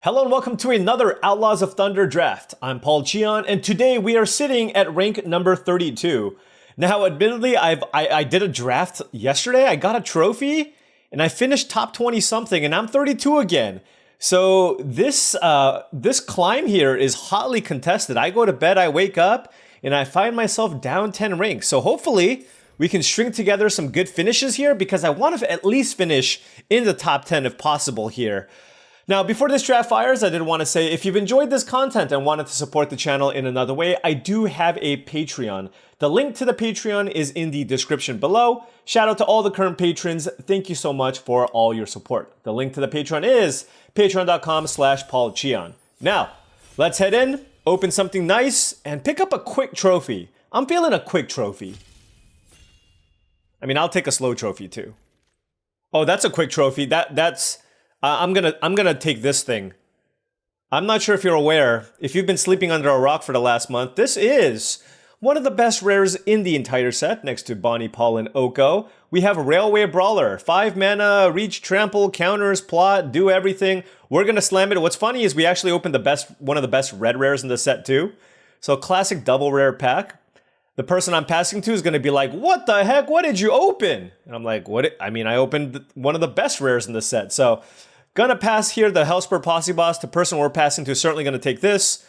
Hello and welcome to another Outlaws of Thunder draft. I'm Paul Cheon, and today we are sitting at rank number 32. Now, admittedly, I did a draft yesterday. I got a trophy, and I finished top 20 something, and I'm 32 again. So this climb here is hotly contested. I go to bed, I wake up, and I find myself down 10 ranks. So hopefully we can string together some good finishes here because I want to at least finish in the top 10 if possible here. Now, before this draft fires, I did want to say, if you've enjoyed this content and wanted to support the channel in another way, I do have a Patreon. The link to the Patreon is in the description below. Shout out to all the current patrons. Thank you so much for all your support. The link to the Patreon is patreon.com/paulcheon. Now, let's head in, open something nice, and pick up a quick trophy. I'm feeling a quick trophy. I mean, I'll take a slow trophy too. Oh, that's a quick trophy. I'm gonna take this thing. I'm not sure if you're aware, if you've been sleeping under a rock for the last month, this is one of the best rares in the entire set, next to Bonnie, Paul, and Oko. We have Railway Brawler, 5 mana, reach, trample, counters, plot, do everything. We're gonna slam it. What's funny is we actually opened one of the best red rares in the set too. So classic double rare pack. The person I'm passing to is gonna be like, what the heck, what did you open? And I'm like, I opened one of the best rares in the set. So gonna pass here the Hellspur Posse Boss. The person we're passing to is certainly gonna take this.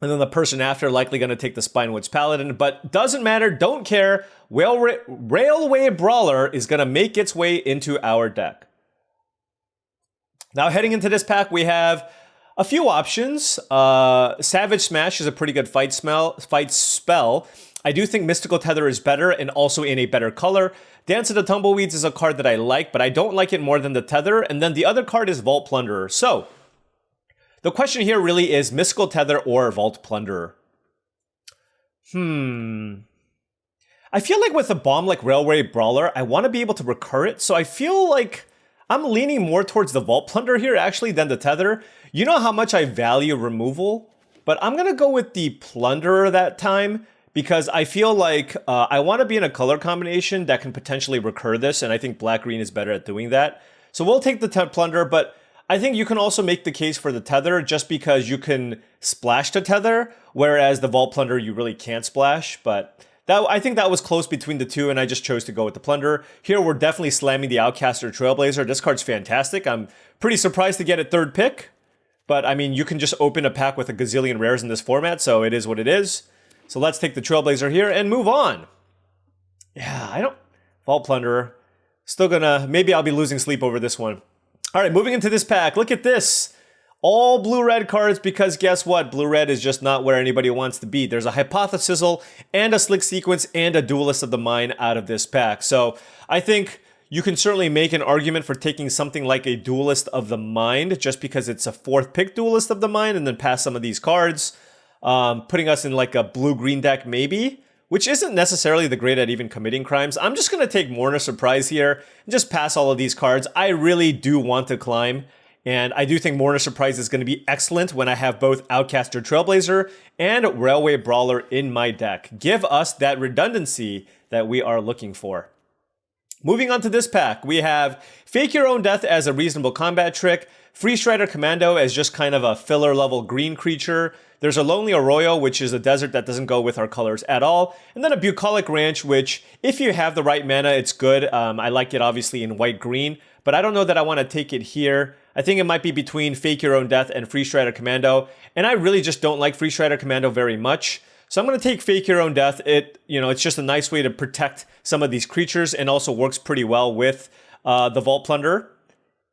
And then the person after likely gonna take the Spinewoods Paladin. But doesn't matter, don't care. Railway Brawler is gonna make its way into our deck. Now heading into this pack, we have a few options. Savage Smash is a pretty good fight spell. I do think Mystical Tether is better and also in a better color. Dance of the Tumbleweeds is a card that I like, but I don't like it more than the Tether. And then the other card is Vault Plunderer. So, the question here really is Mystical Tether or Vault Plunderer. I feel like with a bomb like Railway Brawler, I want to be able to recur it. So I feel like I'm leaning more towards the Vault Plunderer here actually than the Tether. You know how much I value removal, but I'm going to go with the Plunderer that time, because I feel like I want to be in a color combination that can potentially recur this, and I think black-green is better at doing that. So we'll take the Plunderer, but I think you can also make the case for the Tether just because you can splash the Tether, whereas the Vault Plunderer you really can't splash. But I think that was close between the two, and I just chose to go with the Plunderer. Here we're definitely slamming the Outcaster Trailblazer. This card's fantastic. I'm pretty surprised to get it third pick, but I mean, you can just open a pack with a gazillion rares in this format, so it is what it is. So let's take the Trailblazer here and move on. Yeah, Vault Plunderer. Still gonna, maybe I'll be losing sleep over this one. All right, moving into this pack. Look at this. All blue-red cards because guess what? Blue-red is just not where anybody wants to be. There's a Hypothesizzle and a Slick Sequence and a Duelist of the Mind out of this pack. So I think you can certainly make an argument for taking something like a Duelist of the Mind just because it's a 4th pick Duelist of the Mind and then pass some of these cards. Putting us in like a blue-green deck maybe, which isn't necessarily the great at even committing crimes. I'm just going to take Mourner Surprise here and just pass all of these cards. I really do want to climb, and I do think Mourner Surprise is going to be excellent when I have both Outcaster Trailblazer and Railway Brawler in my deck. Give us that redundancy that we are looking for. Moving on to this pack, we have Fake Your Own Death as a reasonable combat trick, Free Strider Commando as just kind of a filler level green creature. There's a Lonely Arroyo, which is a desert that doesn't go with our colors at all. And then a Bucolic Ranch, which if you have the right mana, it's good. I like it obviously in white-green, but I don't know that I want to take it here. I think it might be between Fake Your Own Death and Free Strider Commando. And I really just don't like Free Strider Commando very much. So I'm going to take Fake Your Own Death. It's just a nice way to protect some of these creatures and also works pretty well with the Vault Plunderer.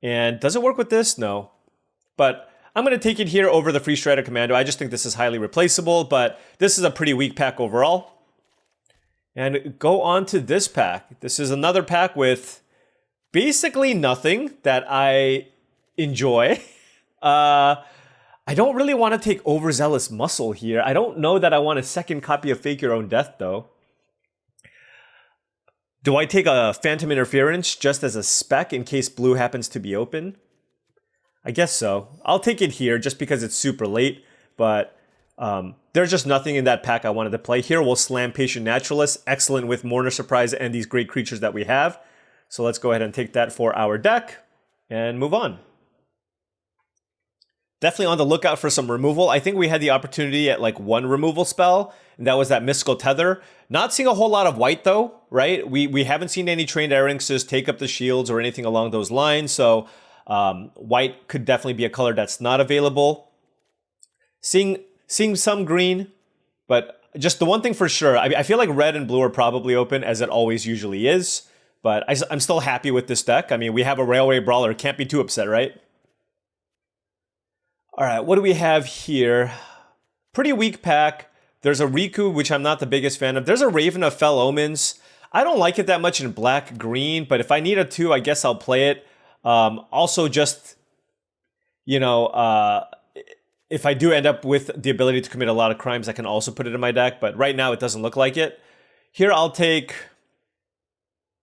And does it work with this? No. But I'm going to take it here over the Free Strider Commando. I just think this is highly replaceable, but this is a pretty weak pack overall. And go on to this pack. This is another pack with basically nothing that I enjoy. I don't really want to take Overzealous Muscle here. I don't know that I want a second copy of Fake Your Own Death, though. Do I take a Phantom Interference just as a spec in case blue happens to be open? I guess so. I'll take it here just because it's super late, but there's just nothing in that pack I wanted to play. Here we'll slam Patient Naturalist, excellent with Mourner Surprise and these great creatures that we have. So let's go ahead and take that for our deck and move on. Definitely on the lookout for some removal. I think we had the opportunity at like one removal spell, and that was that Mystical Tether. Not seeing a whole lot of white though, right? We haven't seen any trained Arinxes take up the shields or anything along those lines, so white could definitely be a color that's not available. Seeing some green, but just the one thing for sure, I feel like red and blue are probably open, as it always usually is, but I'm still happy with this deck. I mean, we have a Railway Brawler, can't be too upset, right? All right, what do we have here? Pretty weak pack. There's a Riku, which I'm not the biggest fan of. There's a Raven of Fell Omens. I don't like it that much in black-green, but if I need a 2, I guess I'll play it. Also, just, you know, if I do end up with the ability to commit a lot of crimes, I can also put it in my deck, but right now it doesn't look like it. Here I'll take...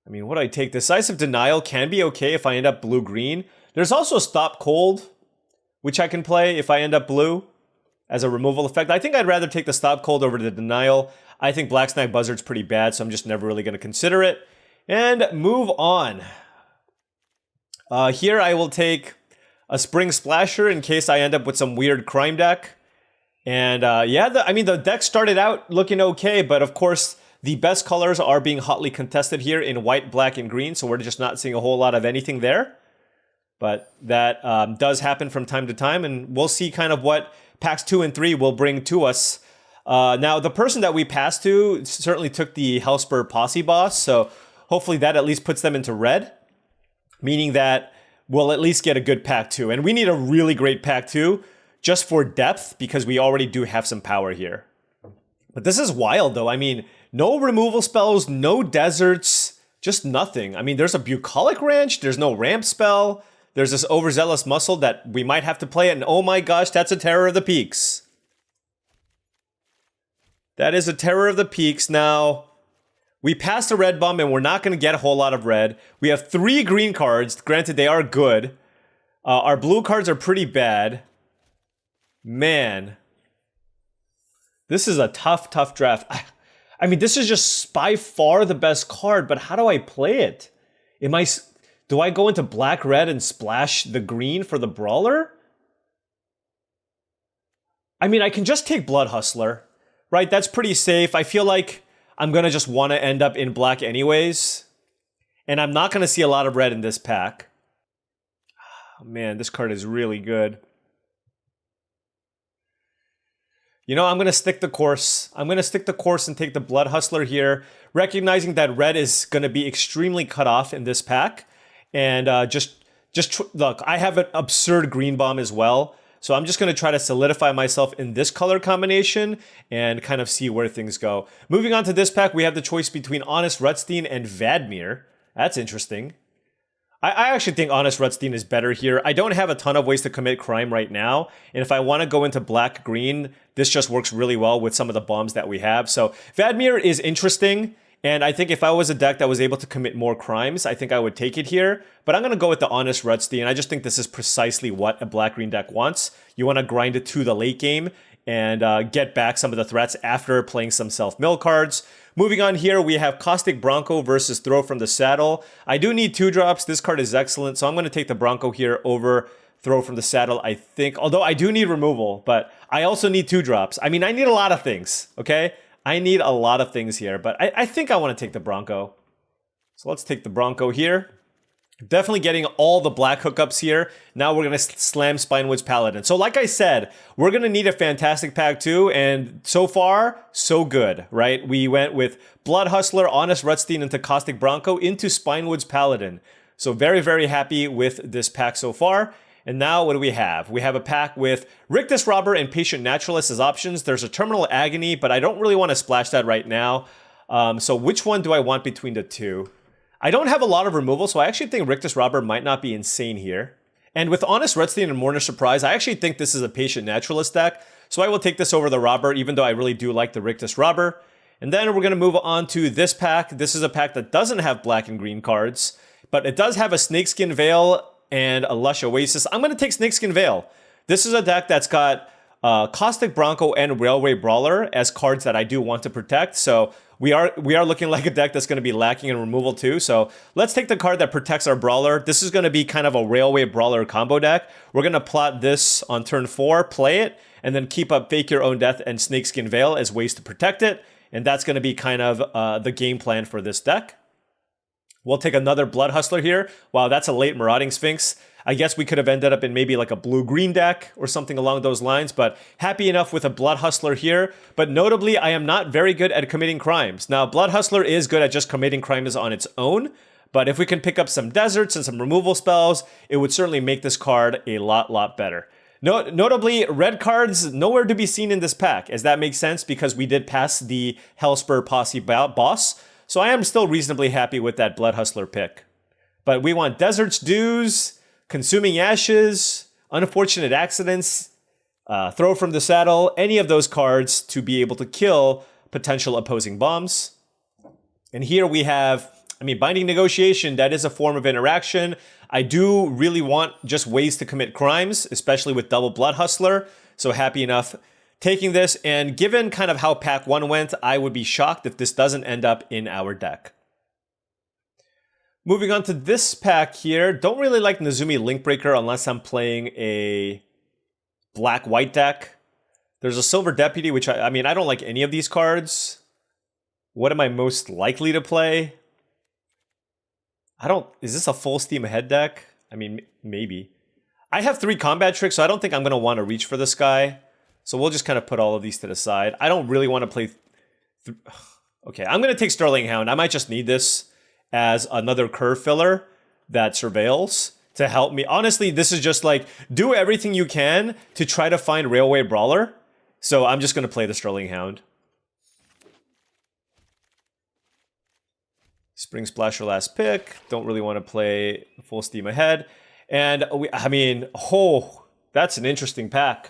I mean, what do I take? Decisive Denial can be okay if I end up blue-green. There's also Stop Cold, which I can play if I end up blue as a removal effect. I think I'd rather take the Stop Cold over the Denial. I think Black Snag Buzzard's pretty bad, so I'm just never really going to consider it. And move on. Here I will take a Spring Splasher in case I end up with some weird crime deck. And yeah, I mean, the deck started out looking okay, but of course, the best colors are being hotly contested here in white, black, and green, so we're just not seeing a whole lot of anything there. But that does happen from time to time, and we'll see kind of what packs 2 and 3 will bring to us. Now, the person that we passed to certainly took the Hellspur Posse Boss, so hopefully that at least puts them into red, meaning that we'll at least get a good pack 2. And we need a really great pack 2 just for depth, because we already do have some power here. But this is wild, though. I mean, no removal spells, no deserts, just nothing. I mean, there's a Bucolic Ranch, there's no ramp spell. There's this Overzealous Muscle that we might have to play, and oh my gosh, that's a Terror of the Peaks. That is a Terror of the Peaks. Now, we passed the red bomb, and we're not going to get a whole lot of red. We have 3 green cards. Granted, they are good. Our blue cards are pretty bad. Man. This is a tough, tough draft. I mean, this is just by far the best card, but how do I play it? Do I go into black-red and splash the green for the Brawler? I mean, I can just take Blood Hustler, right? That's pretty safe. I feel like I'm going to just want to end up in black anyways. And I'm not going to see a lot of red in this pack. Oh, man, this card is really good. You know, I'm going to stick the course. I'm going to stick the course and take the Blood Hustler here, recognizing that red is going to be extremely cut off in this pack. And look, I have an absurd green bomb as well. So I'm just going to try to solidify myself in this color combination and kind of see where things go. Moving on to this pack, we have the choice between Honest Rutstein and Vadmir. That's interesting. I actually think Honest Rutstein is better here. I don't have a ton of ways to commit crime right now. And if I want to go into black-green, this just works really well with some of the bombs that we have. So Vadmir is interesting. And I think if I was a deck that was able to commit more crimes, I think I would take it here. But I'm going to go with the Honest Rutstein. I just think this is precisely what a black-green deck wants. You want to grind it to the late game and get back some of the threats after playing some self-mill cards. Moving on here, we have Caustic Bronco versus Throw from the Saddle. I do need 2-drops. This card is excellent, so I'm going to take the Bronco here over Throw from the Saddle, I think. Although I do need removal, but I also need 2-drops. I mean, I need a lot of things, okay? I need a lot of things here, but I think I want to take the Bronco. So let's take the Bronco here. Definitely getting all the black hookups here. Now we're going to slam Spinewoods Paladin. So like I said, we're going to need a fantastic pack too, and so far, so good, right? We went with Blood Hustler, Honest Rutstein into Caustic Bronco into Spinewoods Paladin. So very, very happy with this pack so far. And now what do we have? We have a pack with Rictus Robber and Patient Naturalist as options. There's a Terminal Agony, but I don't really want to splash that right now. So which one do I want between the two? I don't have a lot of removal, so I actually think Rictus Robber might not be insane here. And with Honest Rutstein and Mourner Surprise, I actually think this is a Patient Naturalist deck. So I will take this over the Robber, even though I really do like the Rictus Robber. And then we're going to move on to this pack. This is a pack that doesn't have black and green cards, but it does have a Snakeskin Veil and a Lush Oasis. I'm going to take Snakeskin Veil. This is a deck that's got Caustic Bronco and Railway Brawler as cards that I do want to protect. So we are looking like a deck that's going to be lacking in removal too. So let's take the card that protects our Brawler. This is going to be kind of a Railway Brawler combo deck. We're going to plot this on turn 4, play it, and then keep up Fake Your Own Death and Snakeskin Veil as ways to protect it. And that's going to be kind of the game plan for this deck. We'll take another Blood Hustler here. Wow, that's a late Marauding Sphinx. I guess we could have ended up in maybe like a blue-green deck or something along those lines, but happy enough with a Blood Hustler here. But notably, I am not very good at committing crimes. Now, Blood Hustler is good at just committing crimes on its own, but if we can pick up some deserts and some removal spells, it would certainly make this card a lot better. Notably, red cards nowhere to be seen in this pack, as that makes sense because we did pass the Hellspur Posse boss, so I am still reasonably happy with that Blood Hustler pick. But we want Deserts, Dews, Consuming Ashes, Unfortunate Accidents, Throw from the Saddle, any of those cards to be able to kill potential opposing bombs. And here we have, Binding Negotiation, that is a form of interaction. I do really want just ways to commit crimes, especially with double Blood Hustler, so happy enough taking this, and given kind of how pack 1 went, I would be shocked if this doesn't end up in our deck. Moving on to this pack here, don't really like Nezumi Linkbreaker unless I'm playing a black-white deck. There's a Silver Deputy, which I don't like any of these cards. What am I most likely to play? Is this a full steam ahead deck? Maybe. I have 3 combat tricks, so I don't think I'm going to want to reach for this guy. So we'll just kind of put all of these to the side. I don't really want to play... Okay, I'm going to take Sterling Hound. I might just need this as another curve filler that surveils to help me. Honestly, this is just like, do everything you can to try to find Railway Brawler. So I'm just going to play the Sterling Hound. Spring Splasher last pick. Don't really want to play full steam ahead. And that's an interesting pack.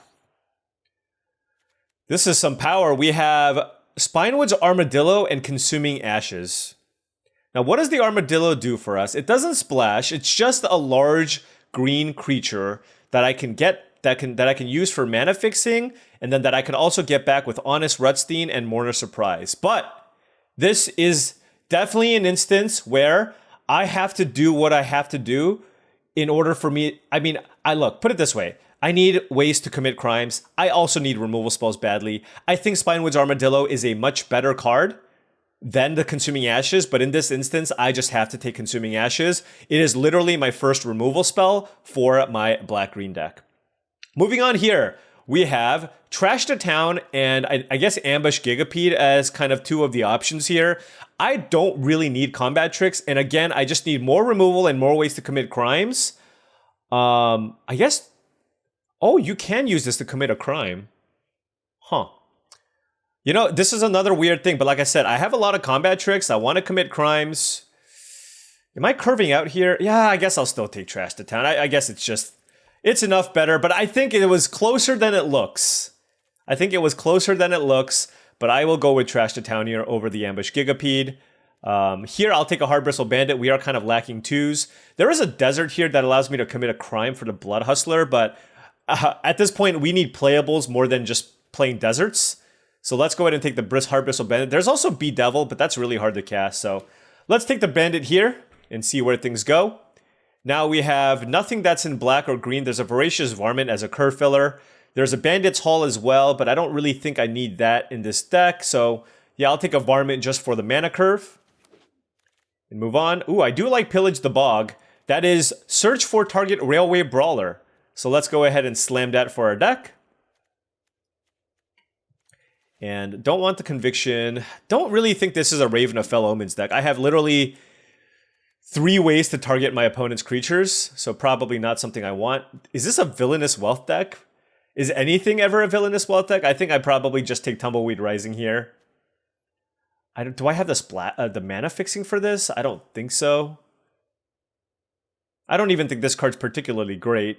This is some power. We have Spinewood's Armadillo and Consuming Ashes. Now, what does the Armadillo do for us? It doesn't splash. It's just a large green creature that I can get that I can use for mana fixing, and then that I can also get back with Honest Rutstein and Mourner Surprise. But this is definitely an instance where I have to do what I have to do in order for me. Put it this way. I need ways to commit crimes. I also need removal spells badly. I think Spinewood's Armadillo is a much better card than the Consuming Ashes, but in this instance, I just have to take Consuming Ashes. It is literally my first removal spell for my black-green deck. Moving on here, we have Trash to Town and I guess Ambush Gigapede as kind of 2 of the options here. I don't really need combat tricks, and again, I just need more removal and more ways to commit crimes. I guess... Oh, you can use this to commit a crime. Huh. This is another weird thing, but like I said, I have a lot of combat tricks. I want to commit crimes. Am I curving out here? Yeah, I guess I'll still take Trash to Town. I guess it's enough better, but I think it was closer than it looks. But I will go with Trash to Town here over the Ambush Gigapede. Here, I'll take a Hard Bristle Bandit. We are kind of lacking 2s. There is a Desert here that allows me to commit a crime for the Blood Hustler, but at this point, we need playables more than just playing deserts. So let's go ahead and take the Hard Bristle Bandit. There's also Bedevil, but that's really hard to cast. So let's take the Bandit here and see where things go. Now we have nothing that's in black or green. There's a Voracious Varmint as a curve filler. There's a Bandit's Haul as well, but I don't really think I need that in this deck. So yeah, I'll take a Varmint just for the mana curve. And move on. Ooh, I do like Pillage the Bog. That is search for target Railway Brawler. So let's go ahead and slam that for our deck. And don't want the Conviction. Don't really think this is a Raven of Fell Omens deck. I have literally 3 ways to target my opponent's creatures, so probably not something I want. Is this a Villainous Wealth deck? Is anything ever a Villainous Wealth deck? I think I probably just take Tumbleweed Rising here. Do I have the mana fixing for this? I don't think so. I don't even think this card's particularly great.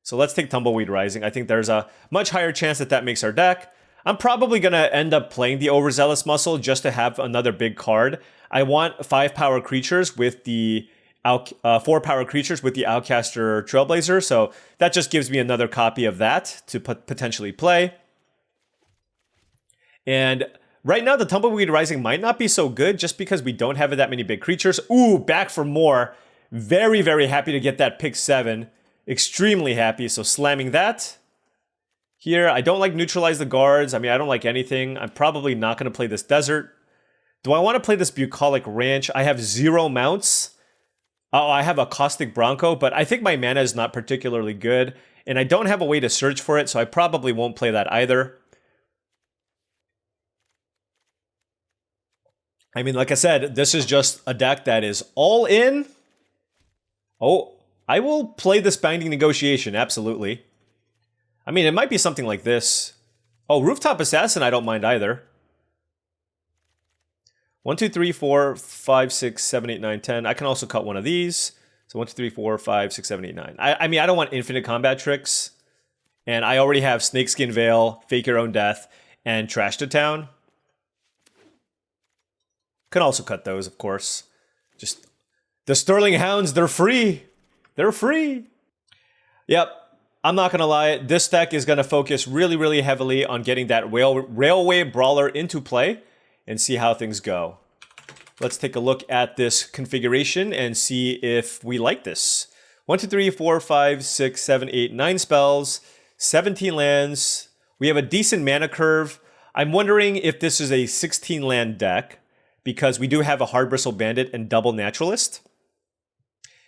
So let's take Tumbleweed Rising. I think there's a much higher chance that makes our deck. I'm probably going to end up playing the Overzealous Muscle just to have another big card. I want 5-power creatures with the 4-power creatures with the Outcaster Trailblazer, so that just gives me another copy of that to potentially play. And Right now, the Tumbleweed Rising might not be so good just because we don't have that many big creatures. Ooh, back for more. Very, very happy to get that pick 7. Extremely happy, so slamming that. Here, I don't like neutralize the guards. I mean, I don't like anything. I'm probably not going to play this desert. Do I want to play this Bucolic Ranch? I have 0 mounts. Oh, I have a Caustic Bronco, but I think my mana is not particularly good. And I don't have a way to search for it, so I probably won't play that either. I mean, like I said, this is just a deck that is all in. Oh, I will play this Binding Negotiation, absolutely. I mean, it might be something like this. Oh, Rooftop Assassin, I don't mind either. 1, 2, 3, 4, 5, 6, 7, 8, 9, 10. I can also cut one of these. So 1, 2, 3, 4, 5, 6, 7, 8, 9. I mean, I don't want infinite combat tricks. And I already have Snakeskin Veil, Fake Your Own Death, and Trash to Town. Can also cut those, of course. Just the Sterling Hounds, they're free. They're free. Yep, I'm not gonna lie. This deck is gonna focus really, really heavily on getting that Railway Brawler into play and see how things go. Let's take a look at this configuration and see if we like this. 1, 2, 3, 4, 5, 6, 7, 8, 9 spells, 17 lands. We have a decent mana curve. I'm wondering if this is a 16 land deck, because we do have a Hard Bristle Bandit and double Naturalist.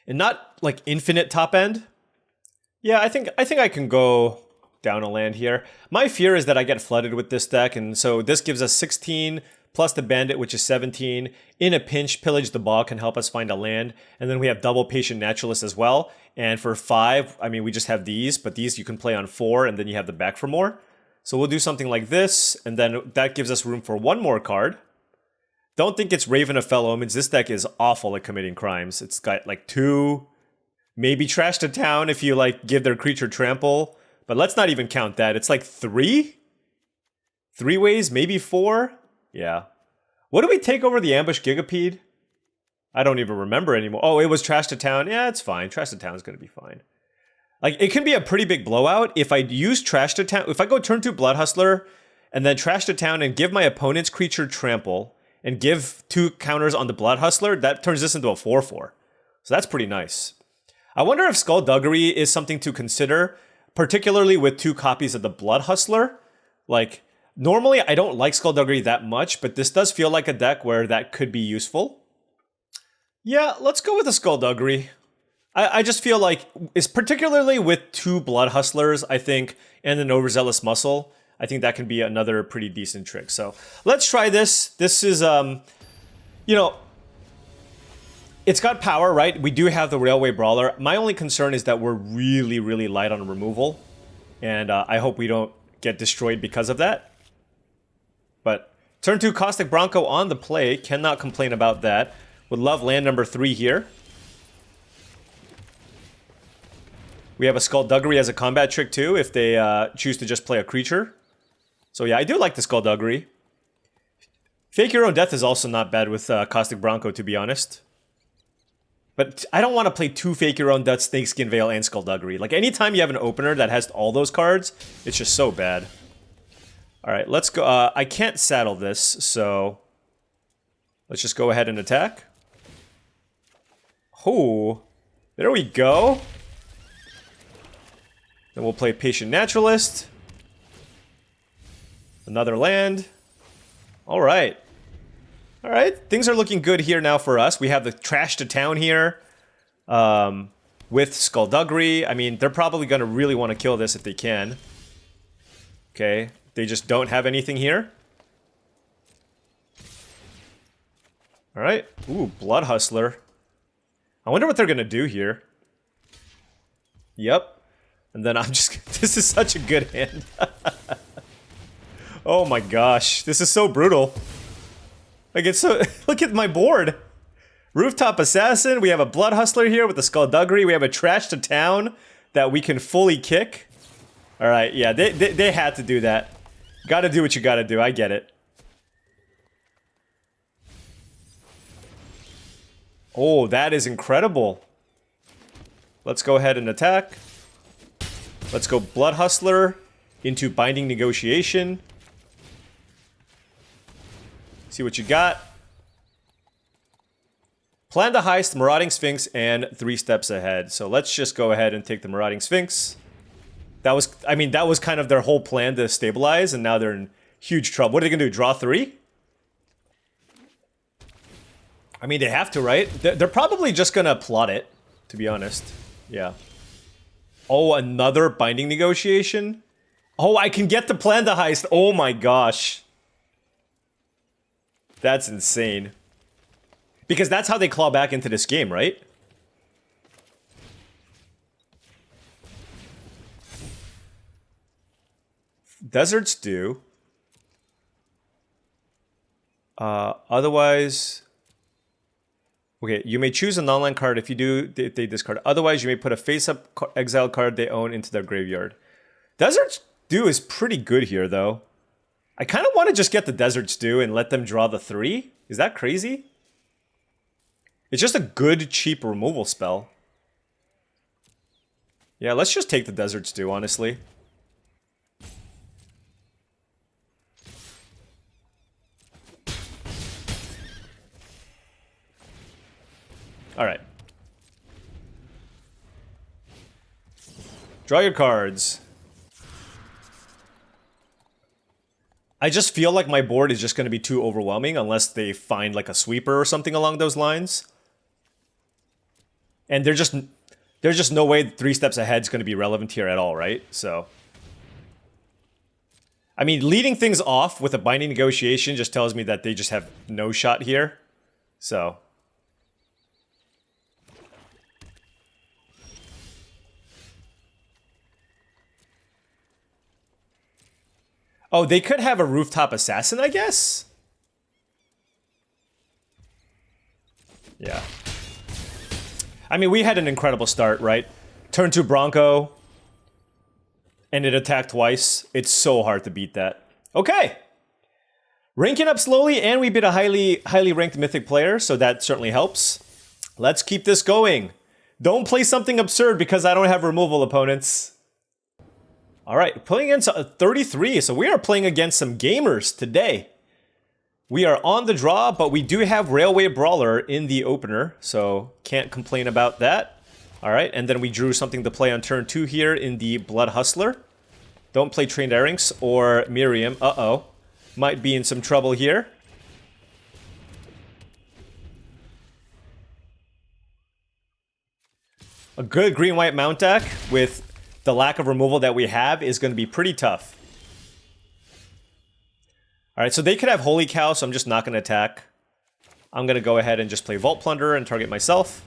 And not like infinite top end. Yeah, I think I can go down a land here. My fear is that I get flooded with this deck, and so this gives us 16 plus the Bandit, which is 17. In a pinch, Pillage the Bog can help us find a land. And then we have double Patient Naturalist as well. And for 5, I mean, we just have these, but these you can play on 4, and then you have the back for more. So we'll do something like this, and then that gives us room for 1 more card. Don't think it's Raven of Fell Omens. This deck is awful at committing crimes. It's got like 2, maybe Trash to Town if you like give their creature trample. But let's not even count that. It's like 3? 3 ways, maybe 4? Yeah. What do we take over the Ambush Gigapede? I don't even remember anymore. Oh, it was Trash to Town. Yeah, it's fine. Trash to Town is going to be fine. Like, it can be a pretty big blowout if I use Trash to Town. If I go turn 2 Blood Hustler and then Trash to Town and give my opponent's creature trample and give 2 counters on the Blood Hustler, that turns this into a 4/4. So that's pretty nice. I wonder if Skullduggery is something to consider, particularly with 2 copies of the Blood Hustler. Like, normally I don't like Skullduggery that much, but this does feel like a deck where that could be useful. Yeah, let's go with the Skullduggery. I just feel like, it's particularly with 2 Blood Hustlers, I think, and an Overzealous Muscle, I think that can be another pretty decent trick. So let's try this. This is, you know, it's got power, right? We do have the Railway Brawler. My only concern is that we're really, really light on removal. And I hope we don't get destroyed because of that. But turn 2 Caustic Bronco on the play. Cannot complain about that. Would love land number 3 here. We have a Skullduggery as a combat trick too, if they choose to just play a creature. So yeah, I do like the Skullduggery. Fake Your Own Death is also not bad with Caustic Bronco, to be honest. But I don't want to play 2 Fake Your Own Death, Snakeskin Veil, and Skullduggery. Like, anytime you have an opener that has all those cards, it's just so bad. Alright, let's go. I can't saddle this, so let's just go ahead and attack. Oh, there we go. Then we'll play Patient Naturalist. Another land. Alright. Alright, things are looking good here now for us. We have the Trash to Town here. With Skullduggery. I mean, they're probably going to really want to kill this if they can. Okay, they just don't have anything here. Alright. Ooh, Blood Hustler. I wonder what they're going to do here. Yep. And then I'm just... This is such a good hand. Oh my gosh. This is so brutal. Like, it's so... Look at my board. Rooftop Assassin. We have a Blood Hustler here with the Skullduggery. We have a Trash to Town that we can fully kick. Alright, yeah. They had to do that. Gotta do what you gotta do. I get it. Oh, that is incredible. Let's go ahead and attack. Let's go Blood Hustler into Binding Negotiation. See what you got. Plan the heist, Marauding Sphinx, and 3 steps ahead. So let's just go ahead and take the Marauding Sphinx. That was, I mean, that was kind of their whole plan to stabilize, and now they're in huge trouble. What are they gonna do, draw 3? I mean, they have to, right? They're probably just gonna plot it, to be honest. Yeah. Oh, another binding negotiation? Oh, I can get to plan the heist. Oh my gosh. That's insane. Because that's how they claw back into this game, right? Deserts do. Otherwise... Okay, you may choose a non-land card. If you do, they discard. Otherwise, you may put a face-up exile card they own into their graveyard. Deserts do is pretty good here, though. I kind of want to just get the Deserts do and let them draw the 3. Is that crazy? It's just a good, cheap removal spell. Yeah, let's just take the Deserts do, honestly. Alright. Draw your cards. I just feel like my board is just going to be too overwhelming unless they find like a sweeper or something along those lines. And there's just no way 3 steps ahead is going to be relevant here at all, right? So, I mean, leading things off with a binding negotiation just tells me that they just have no shot here. So, oh, they could have a rooftop assassin, I guess? Yeah. I mean, we had an incredible start, right? Turn 2 Bronco. And it attacked twice. It's so hard to beat that. Okay. Ranking up slowly, and we beat a highly ranked Mythic player, so that certainly helps. Let's keep this going. Don't play something absurd because I don't have removal opponents. Alright, playing against 33, so we are playing against some gamers today. We are on the draw, but we do have Railway Brawler in the opener, so can't complain about that. Alright, and then we drew something to play on turn 2 here in the Blood Hustler. Don't play Trained Airings or Miriam. Uh-oh. Might be in some trouble here. A good green-white mount deck with the lack of removal that we have is going to be pretty tough. Alright, so they could have Holy Cow, so I'm just not going to attack. I'm going to go ahead and just play Vault Plunderer and target myself.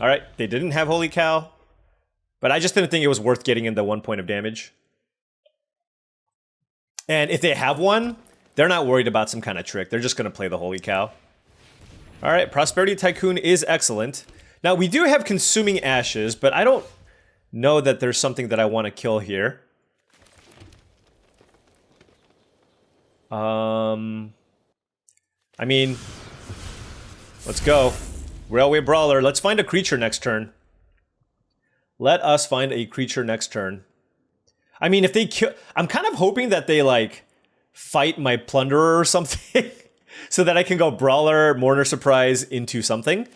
Alright, they didn't have Holy Cow. But I just didn't think it was worth getting into 1 point of damage. And if they have one, they're not worried about some kind of trick. They're just going to play the Holy Cow. Alright, Prosperity Tycoon is excellent. Now, we do have Consuming Ashes, but I don't know that there's something that I want to kill here. I mean, let's go. Railway Brawler. Let's find a creature next turn. Let us find a creature next turn. I mean, if they kill... I'm kind of hoping that they, like, fight my Plunderer or something. So that I can go Brawler, Mourner Surprise into something.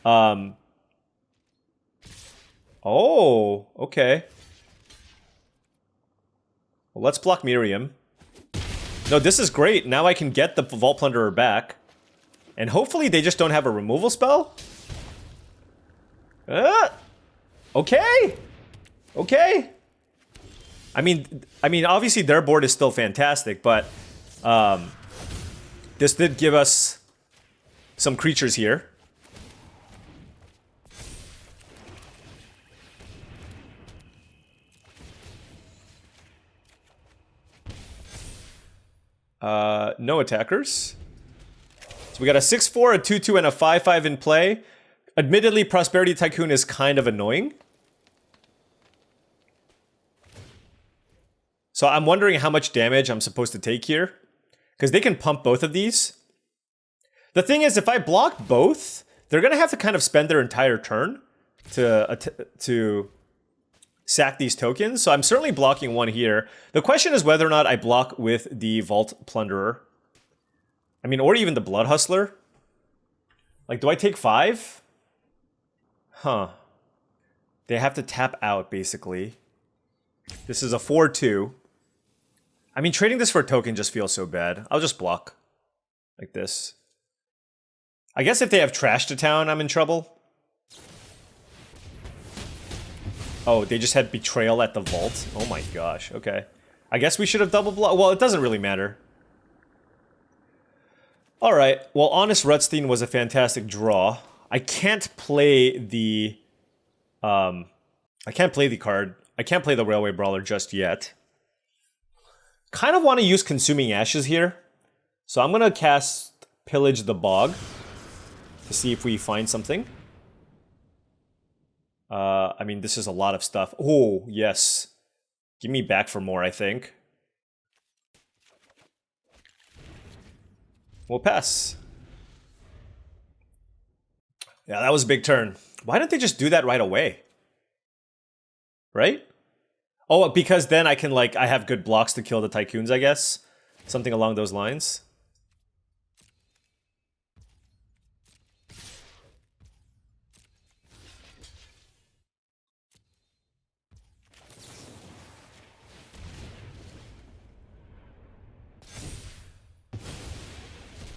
Oh, okay. Well, let's block Miriam. No, this is great. Now I can get the Vault Plunderer back. And hopefully they just don't have a removal spell? Okay. Okay. I mean, obviously their board is still fantastic, but this did give us some creatures here. No attackers. So we got a 6/4, a 2/2, and a 5/5 in play. Admittedly, Prosperity Tycoon is kind of annoying. So I'm wondering how much damage I'm supposed to take here. Because they can pump both of these. The thing is, if I block both, they're going to have to kind of spend their entire turn to sack these tokens. So I'm certainly blocking one here. The question is whether or not I block with the Vault Plunderer. I mean, or even the Blood Hustler. Like, do I take 5? Huh. They have to tap out, basically. This is a 4-2. I mean, trading this for a token just feels so bad. I'll just block. Like this. I guess if they have Trash to Town, I'm in trouble. Oh, they just had Betrayal at the Vault. Oh my gosh, okay. I guess we should have double blocked. Well, it doesn't really matter. Alright, well, Honest Rutstein was a fantastic draw. I can't play the... I can't play the card. I can't play the Railway Brawler just yet. Kind of want to use Consuming Ashes here. So I'm going to cast Pillage the Bog to see if we find something. I mean, this is a lot of stuff. Oh, yes. Give me back for more, I think. We'll pass. Yeah, that was a big turn. Why didn't they just do that right away? Right? Oh, because then I can, like, I have good blocks to kill the Tycoons, I guess. Something along those lines.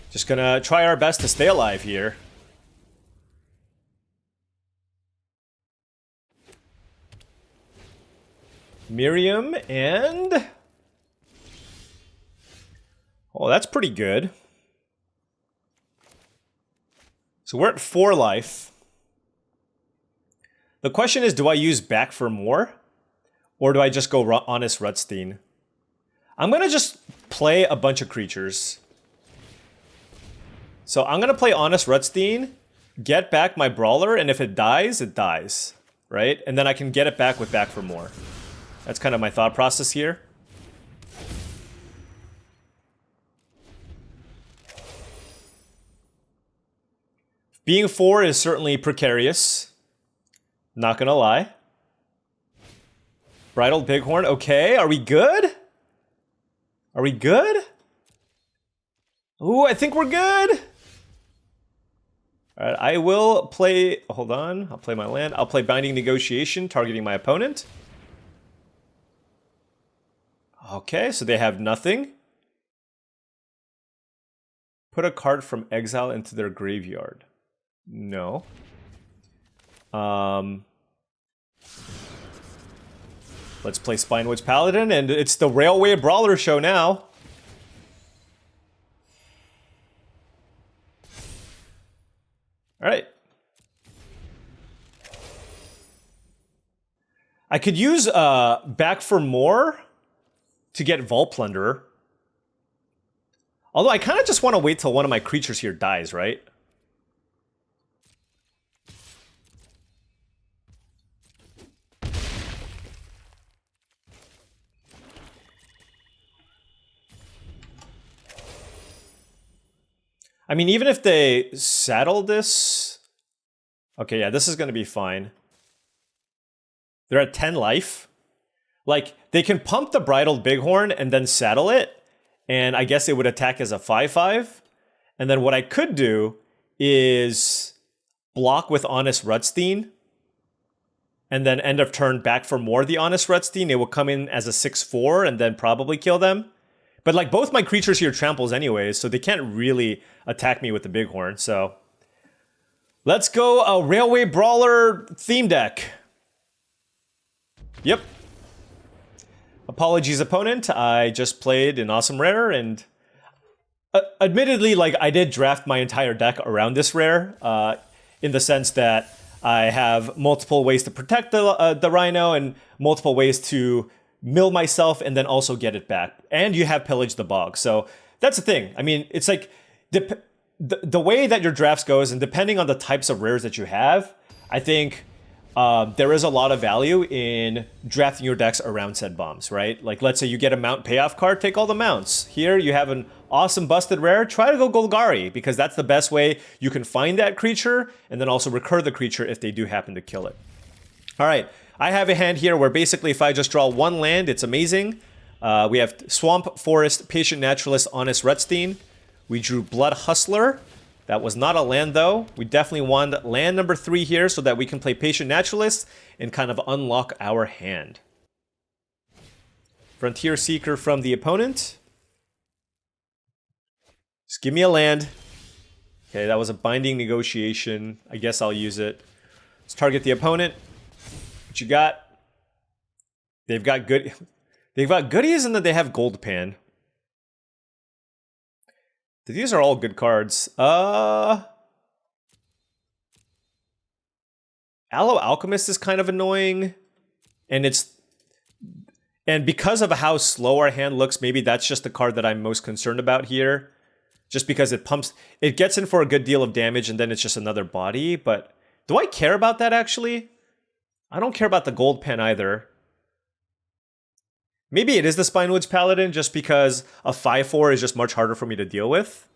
Just gonna try our best to stay alive here. Miriam and... Oh, that's pretty good. So we're at 4 life. The question is, do I use back for more? Or do I just go Honest Rutstein? I'm gonna just play a bunch of creatures. So I'm gonna play Honest Rutstein, get back my Brawler, and if it dies, right? And then I can get it back with back for more. That's kind of my thought process here. Being 4 is certainly precarious. Not gonna lie. Bridled Bighorn, okay, are we good? Are we good? Ooh, I think we're good. All right, I will play, hold on, I'll play my land. I'll play Binding Negotiation, targeting my opponent. Okay, so they have nothing. Put a card from exile into their graveyard. No. Let's play Spinewitch Paladin, and it's the Railway Brawler show now. All right. I could use back for more to get Vault Plunderer. Although I kind of just want to wait till one of my creatures here dies, right? I mean, even if they saddle this... Okay, yeah, this is going to be fine. They're at 10 life. Like, they can pump the Bridled Bighorn and then saddle it. And I guess it would attack as a 5/5. And then what I could do is block with Honest Rutstein. And then end of turn back for more the Honest Rutstein. It will come in as a 6/4 and then probably kill them. But like both my creatures here tramples anyways, so they can't really attack me with the Bighorn. So let's go a Railway Brawler theme deck. Yep. Apologies, opponent. I just played an awesome rare, and admittedly, like I did draft my entire deck around this rare, in the sense that I have multiple ways to protect the Rhino and multiple ways to mill myself and then also get it back. And you have Pillage the Bog. So that's the thing. I mean, it's like the way that your drafts goes, and depending on the types of rares that you have, I think there is a lot of value in drafting your decks around said bombs, right? Like, let's say you get a mount payoff card, take all the mounts. Here, you have an awesome busted rare, try to go Golgari, because that's the best way you can find that creature, and then also recur the creature if they do happen to kill it. All right, I have a hand here where basically if I just draw one land, it's amazing. We have Swamp, Forest, Patient Naturalist, Honest Retstein. We drew Blood Hustler. That was not a land though. We definitely want land number 3 here so that we can play Patient Naturalist and kind of unlock our hand. Frontier Seeker from the opponent. Just give me a land. Okay, that was a Binding Negotiation. I guess I'll use it. Let's target the opponent. What you got? They've got goodies and then they have Gold Pan. These are all good cards. Aloe Alchemist is kind of annoying. And because of how slow our hand looks, maybe that's just the card that I'm most concerned about here. Just because it gets in for a good deal of damage and then it's just another body. But do I care about that actually? I don't care about the Gold Pen either. Maybe it is the Spinewoods Paladin just because a 5/4 is just much harder for me to deal with.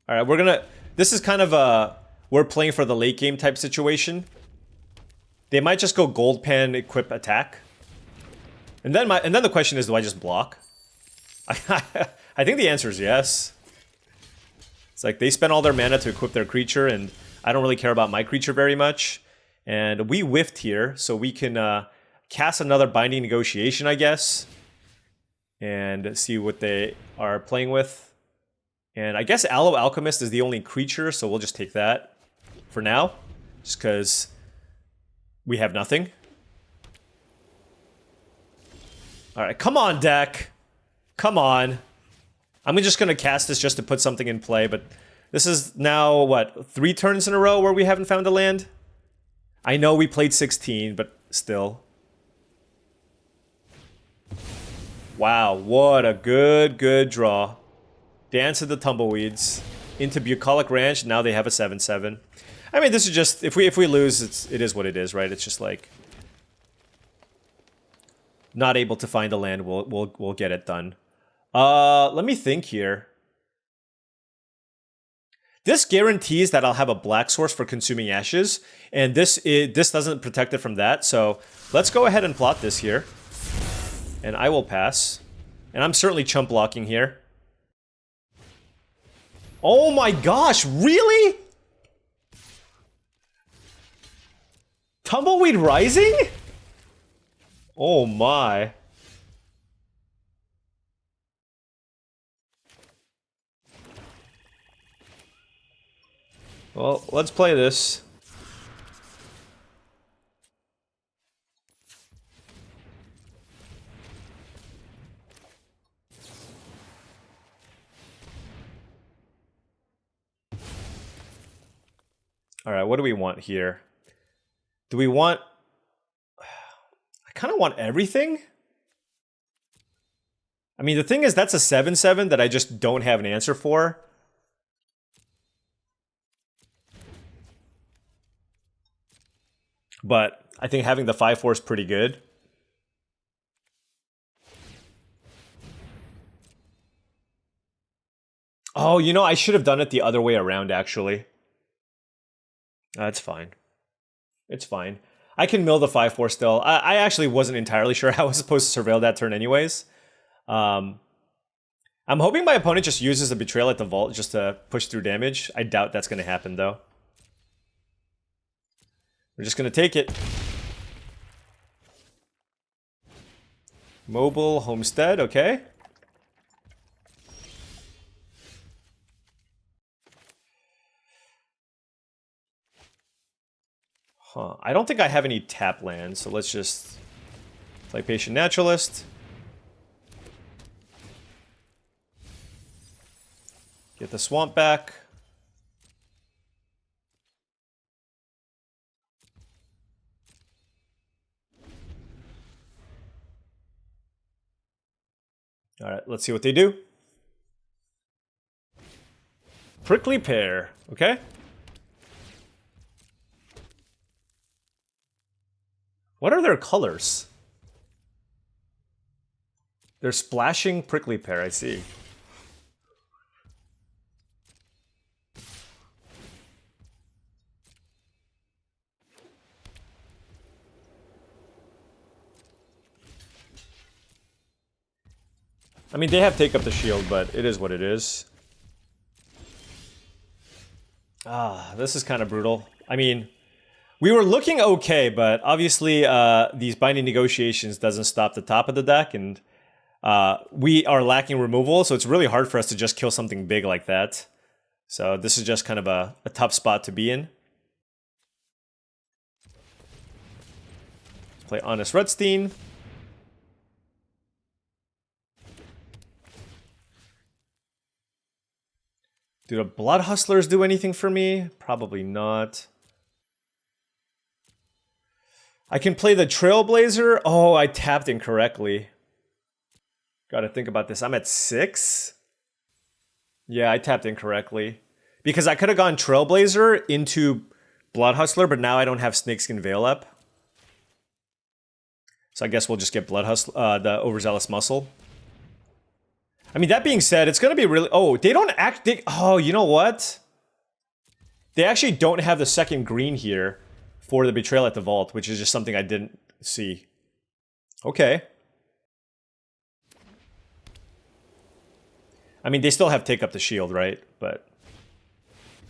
All right, this is kind of we're playing for the late game type situation. They might just go Gold Pen, equip, attack. And then the question is, do I just block? I think the answer is yes. It's like they spent all their mana to equip their creature, and I don't really care about my creature very much. And we whiffed here, so we can cast another Binding Negotiation, I guess, and see what they are playing with. And I guess Aloe Alchemist is the only creature, so we'll just take that for now, just because we have nothing. All right, come on, deck. Come on. I'm just going to cast this just to put something in play, but this is now, what, 3 turns in a row where we haven't found a land? I know we played 16, but still. Wow, what a good draw. Dance of the Tumbleweeds into Bucolic Ranch. Now they have a 7/7. I mean, this is just, if we lose, it is what it is, right? It's just like not able to find a land. We'll get it done. Let me think here. This guarantees that I'll have a black source for Consuming Ashes, and this doesn't protect it from that. So let's go ahead and plot this here, and I will pass. And I'm certainly chump blocking here. Oh my gosh, really? Tumbleweed Rising? Oh my. Well, let's play this. All right, what do we want here? Do we want... I kind of want everything. I mean, the thing is, that's a 7/7 that I just don't have an answer for. But I think having the 5/4 is pretty good. Oh, you know, I should have done it the other way around, actually. That's fine. It's fine. I can mill the 5/4 still. I actually wasn't entirely sure how I was supposed to surveil that turn anyways. I'm hoping my opponent just uses the Betrayal at the Vault just to push through damage. I doubt that's going to happen, though. We're just going to take it. Mobile Homestead, okay. Huh. I don't think I have any tap lands, so let's just play Patient Naturalist. Get the swamp back. All right, let's see what they do. Prickly Pear, okay. What are their colors? They're splashing Prickly Pear, I see. I mean, they have take up the shield, but it is what it is. Ah, this is kind of brutal. I mean, we were looking okay, but obviously these binding negotiations doesn't stop the top of the deck, and we are lacking removal, so it's really hard for us to just kill something big like that. So this is just kind of a tough spot to be in. Let's play Honest Redstein. Do the Blood Hustlers do anything for me? Probably not. I can play the Trailblazer. Oh, I tapped incorrectly. Gotta think about this. I'm at 6. Yeah, I tapped incorrectly. Because I could have gone Trailblazer into Blood Hustler, but now I don't have Snakeskin Veil up. So I guess we'll just get Blood Hustler, the Overzealous Muscle. I mean, that being said, it's going to be really... Oh, they don't act... oh, you know what? They actually don't have the second green here for the Betrayal at the Vault, which is just something I didn't see. Okay. I mean, they still have Take Up the Shield, right? But...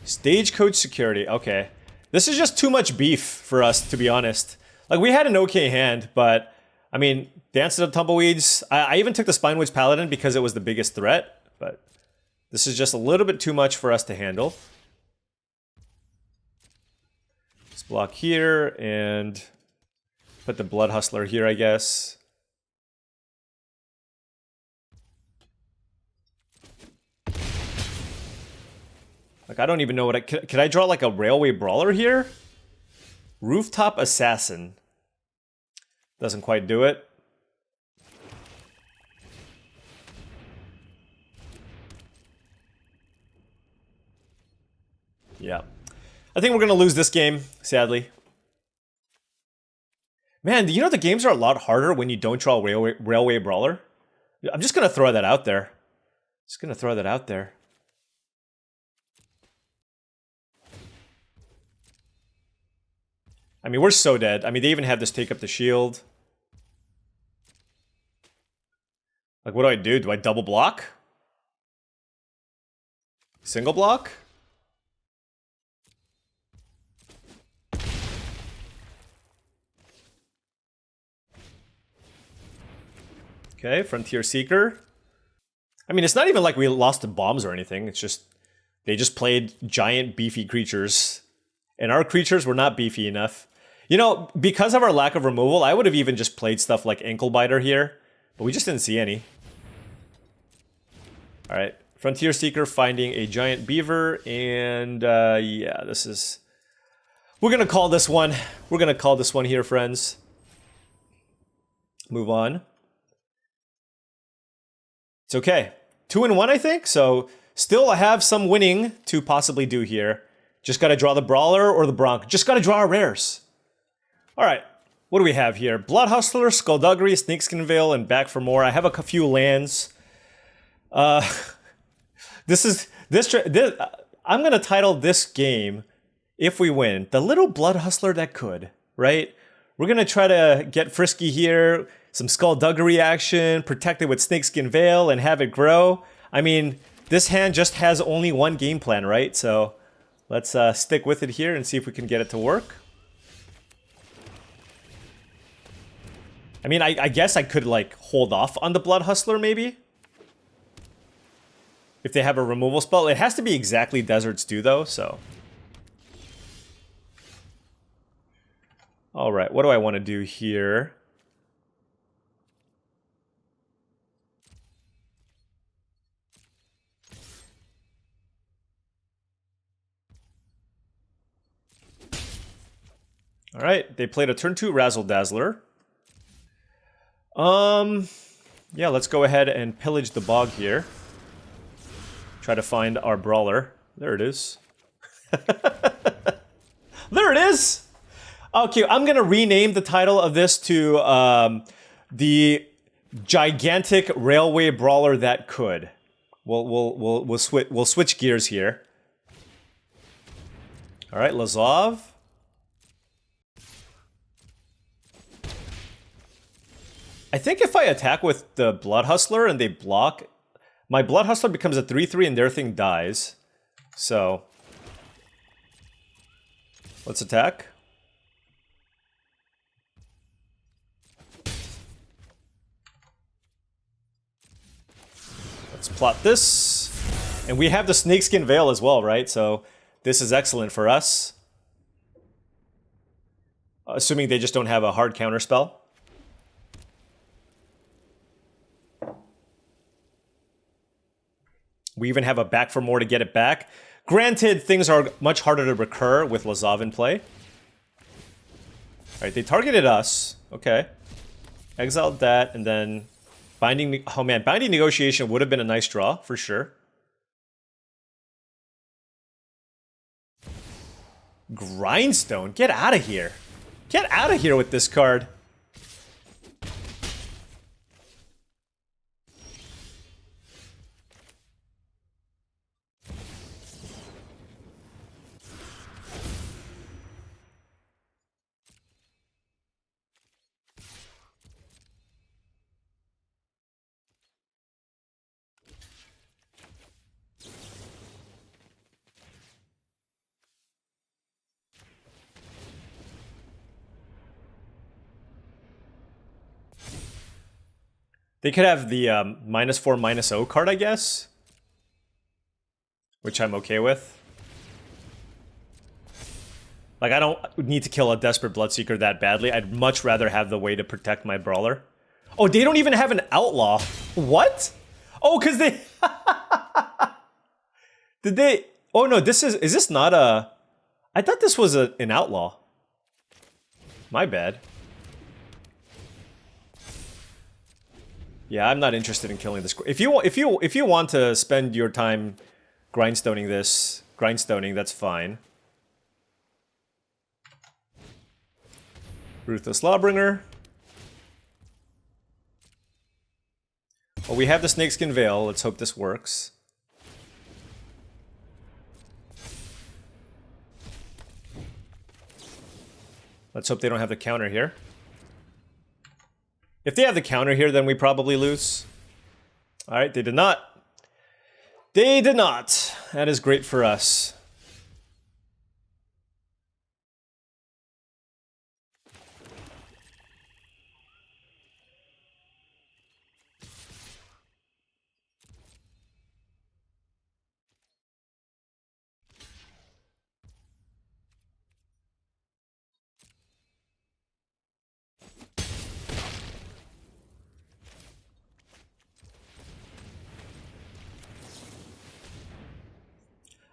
Stagecoach Security. Okay. This is just too much beef for us, to be honest. Like, we had an okay hand, but... I mean, Dance to the Tumbleweeds. I even took the Spinewitch Paladin because it was the biggest threat, but this is just a little bit too much for us to handle. Let's block here and put the Blood Hustler here, I guess. Like, I don't even know what could I draw like a Railway Brawler here? Rooftop Assassin. Doesn't quite do it. Yeah. I think we're going to lose this game, sadly. Man, you know the games are a lot harder when you don't draw Railway Brawler? I'm just going to throw that out there. Just going to throw that out there. I mean, we're so dead. I mean, they even have this Take Up the Shield. Like, what do? Do I double block? Single block? Okay, Frontier Seeker. I mean, it's not even like we lost to bombs or anything. It's just, they just played giant beefy creatures. And our creatures were not beefy enough. You know, because of our lack of removal, I would have even just played stuff like Ankle Biter here. But we just didn't see any. Alright, Frontier Seeker finding a giant beaver, and yeah, this is... We're gonna call this one. We're gonna call this one here, friends. Move on. It's okay. 2-1, I think, so still I have some winning to possibly do here. Just gotta draw the Brawler or the Bronc. Just gotta draw our rares. Alright, what do we have here? Blood Hustler, Skullduggery, Snakeskin Veil, and back for more. I have a few lands. I'm gonna title this game, if we win, The Little Blood Hustler That Could, right? We're gonna try to get frisky here, some Skullduggery action, protect it with Snakeskin Veil, and have it grow. I mean, this hand just has only one game plan, right? So let's stick with it here and see if we can get it to work. I mean, I guess I could, like, hold off on the Blood Hustler, maybe? If they have a removal spell. It has to be exactly Desert Stew, though, so... Alright, what do I want to do here? Alright, they played a turn 2 Razzle Dazzler. Yeah, let's go ahead and pillage the bog here. Try to find our Brawler. There it is. There it is! Okay, I'm gonna rename the title of this to the Gigantic Railway Brawler That Could. We'll switch gears here. All right, Lazov. I think if I attack with the Blood Hustler and they block, my Blood Hustler becomes a 3/3 and their thing dies. So let's attack. Let's plot this. And we have the Snakeskin Veil as well, right? So this is excellent for us. Assuming they just don't have a hard counterspell. We even have a back for more to get it back. Granted, things are much harder to recur with Lazav in play. Alright, they targeted us. Okay. Exiled that, and then Binding... Oh man, Binding Negotiation would have been a nice draw, for sure. Grindstone? Get out of here. Get out of here with this card. They could have the -4/-0 card, I guess. Which I'm okay with. Like, I don't need to kill a Desperate Bloodseeker that badly. I'd much rather have the way to protect my Brawler. Oh, they don't even have an Outlaw. What? Oh, because they... Did they... Oh, no, this is... Is this not a... I thought this was an Outlaw. My bad. Yeah, I'm not interested in killing this. If you want to spend your time grindstoning this, that's fine. Ruthless Lawbringer. Well, we have the Snakeskin Veil. Let's hope this works. Let's hope they don't have the counter here. If they have the counter here, then we probably lose. Alright, they did not. They did not. That is great for us.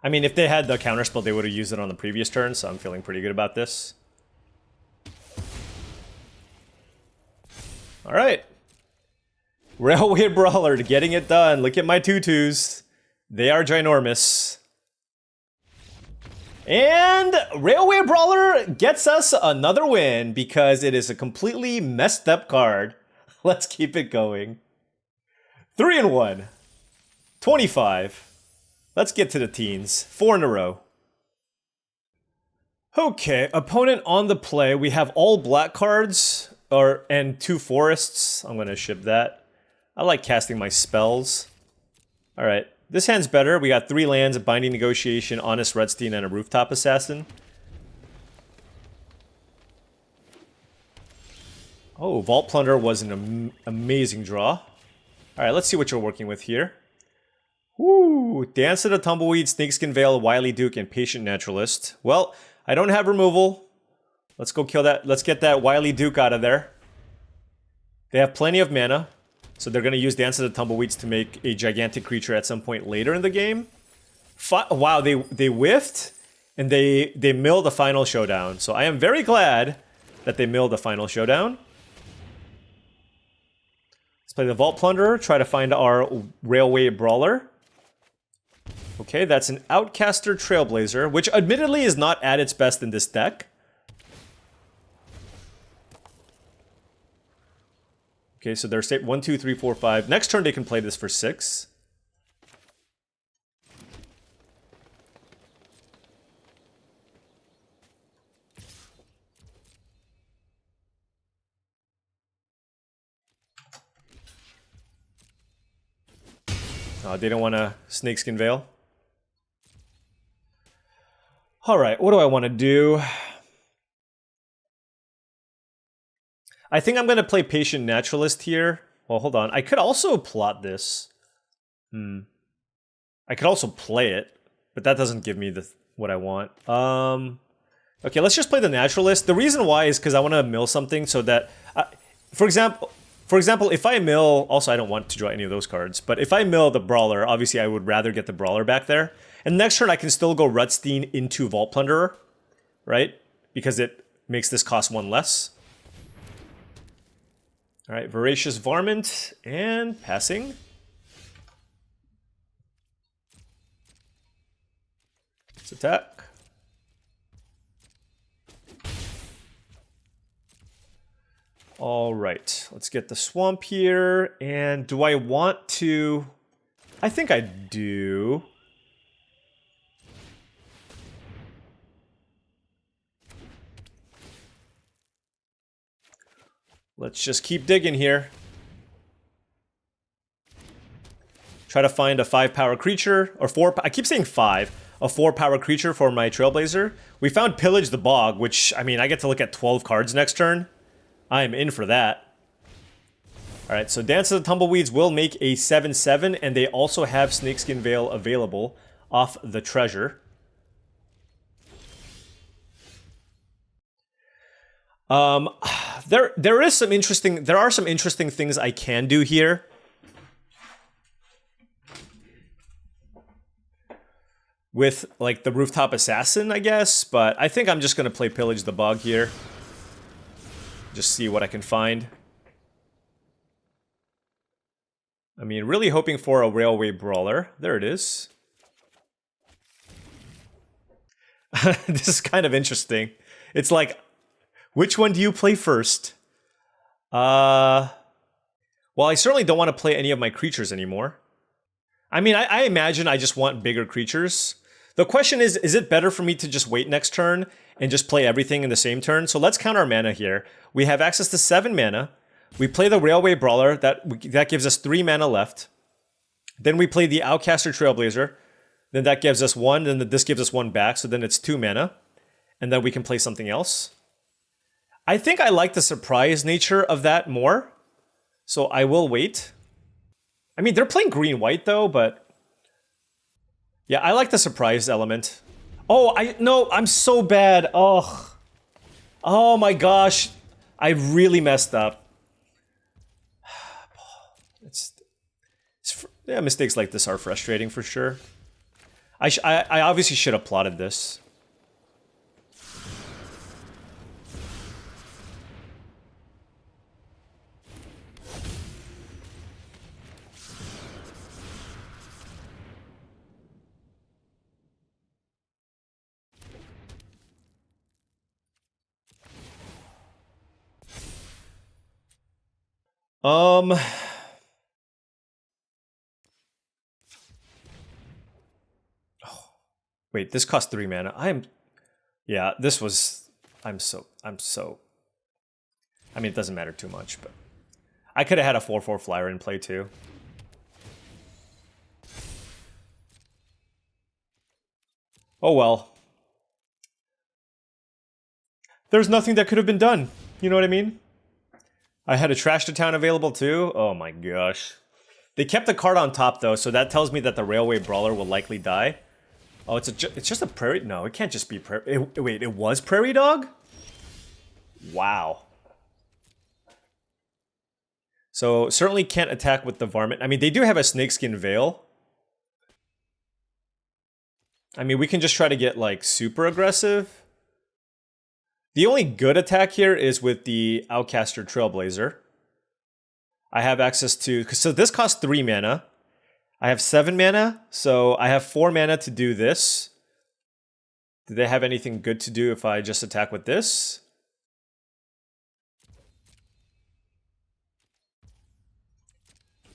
I mean, if they had the counterspell, they would have used it on the previous turn, so I'm feeling pretty good about this. Alright. Railway Brawler getting it done. Look at my tutus. They are ginormous. And Railway Brawler gets us another win because it is a completely messed up card. Let's keep it going. 3-1. 25. Let's get to the teens. 4 in a row. Okay, opponent on the play. We have all black cards and 2 forests. I'm going to ship that. I like casting my spells. Alright, this hand's better. We got 3 lands, a Binding Negotiation, Honest Redstein, and a Rooftop Assassin. Oh, Vault Plunder was an amazing draw. Alright, let's see what you're working with here. Woo! Dance of the Tumbleweed, Snakeskin Veil, Wily Duke, and Patient Naturalist. Well, I don't have removal. Let's go kill that. Let's get that Wily Duke out of there. They have plenty of mana, so they're going to use Dance of the Tumbleweeds to make a gigantic creature at some point later in the game. Wow, they whiffed, and they milled the final showdown. So I am very glad that they milled the final showdown. Let's play the Vault Plunderer, try to find our Railway Brawler. Okay, that's an Outcaster Trailblazer, which admittedly is not at its best in this deck. Okay, so they're 1, 2, 3, 4, 5. Next turn they can play this for 6. They don't want a Snakeskin Veil. Alright, what do I want to do? I think I'm going to play Patient Naturalist here. Well, hold on. I could also plot this. I could also play it, but that doesn't give me what I want. Okay, let's just play the Naturalist. The reason why is because I want to mill something so that... For example, if I mill... Also, I don't want to draw any of those cards. But if I mill the Brawler, obviously I would rather get the Brawler back there. And next turn, I can still go Rutstein into Vault Plunderer, right? Because it makes this cost 1 less. All right, Voracious Varmint and passing. Let's attack. All right, let's get the Swamp here. And do I want to... I think I do. Let's just keep digging here. Try to find a 5-power creature, or 4, I keep saying 5, a 4-power creature for my Trailblazer. We found Pillage the Bog, which, I mean, I get to look at 12 cards next turn. I am in for that. Alright, so Dance of the Tumbleweeds will make a 7/7, and they also have Snakeskin Veil available off the treasure. There are some interesting things I can do here. With, like, the Rooftop Assassin, I guess, but I think I'm just gonna play Pillage the Bog here. Just see what I can find. I mean, really hoping for a Railway Brawler. There it is. This is kind of interesting. It's like, which one do you play first? Well, I certainly don't want to play any of my creatures anymore. I mean, I imagine I just want bigger creatures. The question is it better for me to just wait next turn and just play everything in the same turn? So let's count our mana here. We have access to 7 mana. We play the Railway Brawler. That gives us 3 mana left. Then we play the Outcaster Trailblazer. Then that gives us 1. Then this gives us 1 back. So then it's 2 mana. And then we can play something else. I think I like the surprise nature of that more. So I will wait. I mean, they're playing green-white though, but... Yeah, I like the surprise element. Oh, no, I'm so bad. Oh. Oh my gosh. I really messed up. Yeah, mistakes like this are frustrating for sure. I obviously should have plotted this. Wait, this cost 3 mana. Yeah, this was... I mean, it doesn't matter too much, but... I could have had a 4/4 flyer in play too. Oh well. There's nothing that could have been done. You know what I mean? I had a Trash to Town available too. Oh my gosh. They kept the card on top though, so that tells me that the Railway Brawler will likely die. Oh, it's just a Prairie... No, it can't just be Prairie... Wait, it was Prairie Dog? Wow. So, certainly can't attack with the Varmint. I mean, they do have a Snakeskin Veil. I mean, we can just try to get, like, super aggressive. The only good attack here is with the Outcaster Trailblazer. I have access to... So this costs 3 mana. I have 7 mana, so I have 4 mana to do this. Do they have anything good to do if I just attack with this?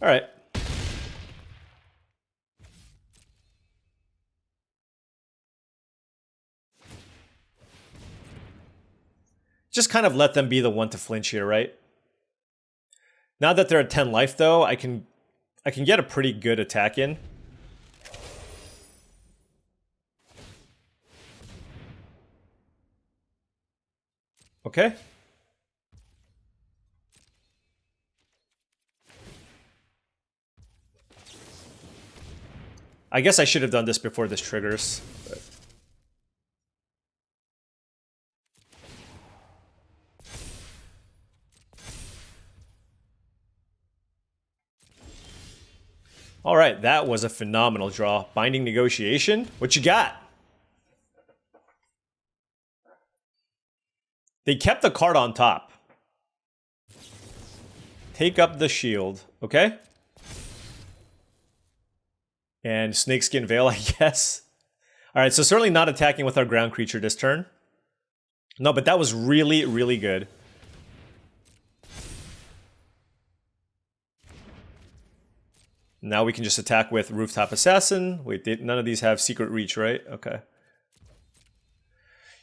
Alright. Just kind of let them be the one to flinch here, right? Now that they're at 10 life, though, I can I can get a pretty good attack in. Okay. I guess I should have done this before this triggers. But... all right, that was a phenomenal draw. Binding Negotiation. What you got? They kept the card on top. Take up the shield. Okay. And Snakeskin Veil, I guess. All right, so certainly not attacking with our ground creature this turn. No, but that was really, really good. Now we can just attack with Rooftop Assassin. Wait, none of these have Secret Reach, right? Okay.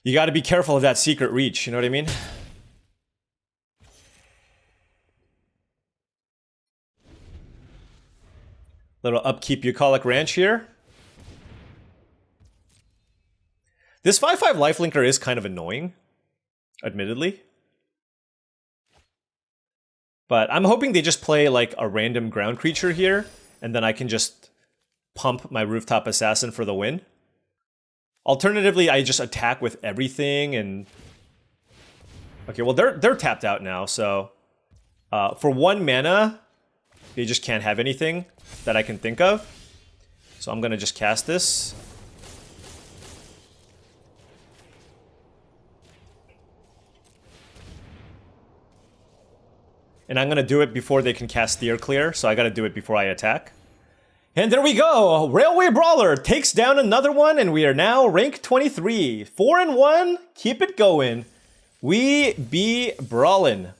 You got to be careful of that Secret Reach, you know what I mean? Little upkeep Bucolic Ranch here. This 5/5 lifelinker is kind of annoying, admittedly. But I'm hoping they just play like a random ground creature here, and then I can just pump my Rooftop Assassin for the win. Alternatively, I just attack with everything and... okay, well, they're tapped out now, so... for 1 mana, they just can't have anything that I can think of. So I'm going to just cast this. And I'm going to do it before they can cast Steer Clear, so I got to do it before I attack. And there we go! Railway Brawler takes down another one, and we are now rank 23. 4-1, keep it going. We be brawlin'.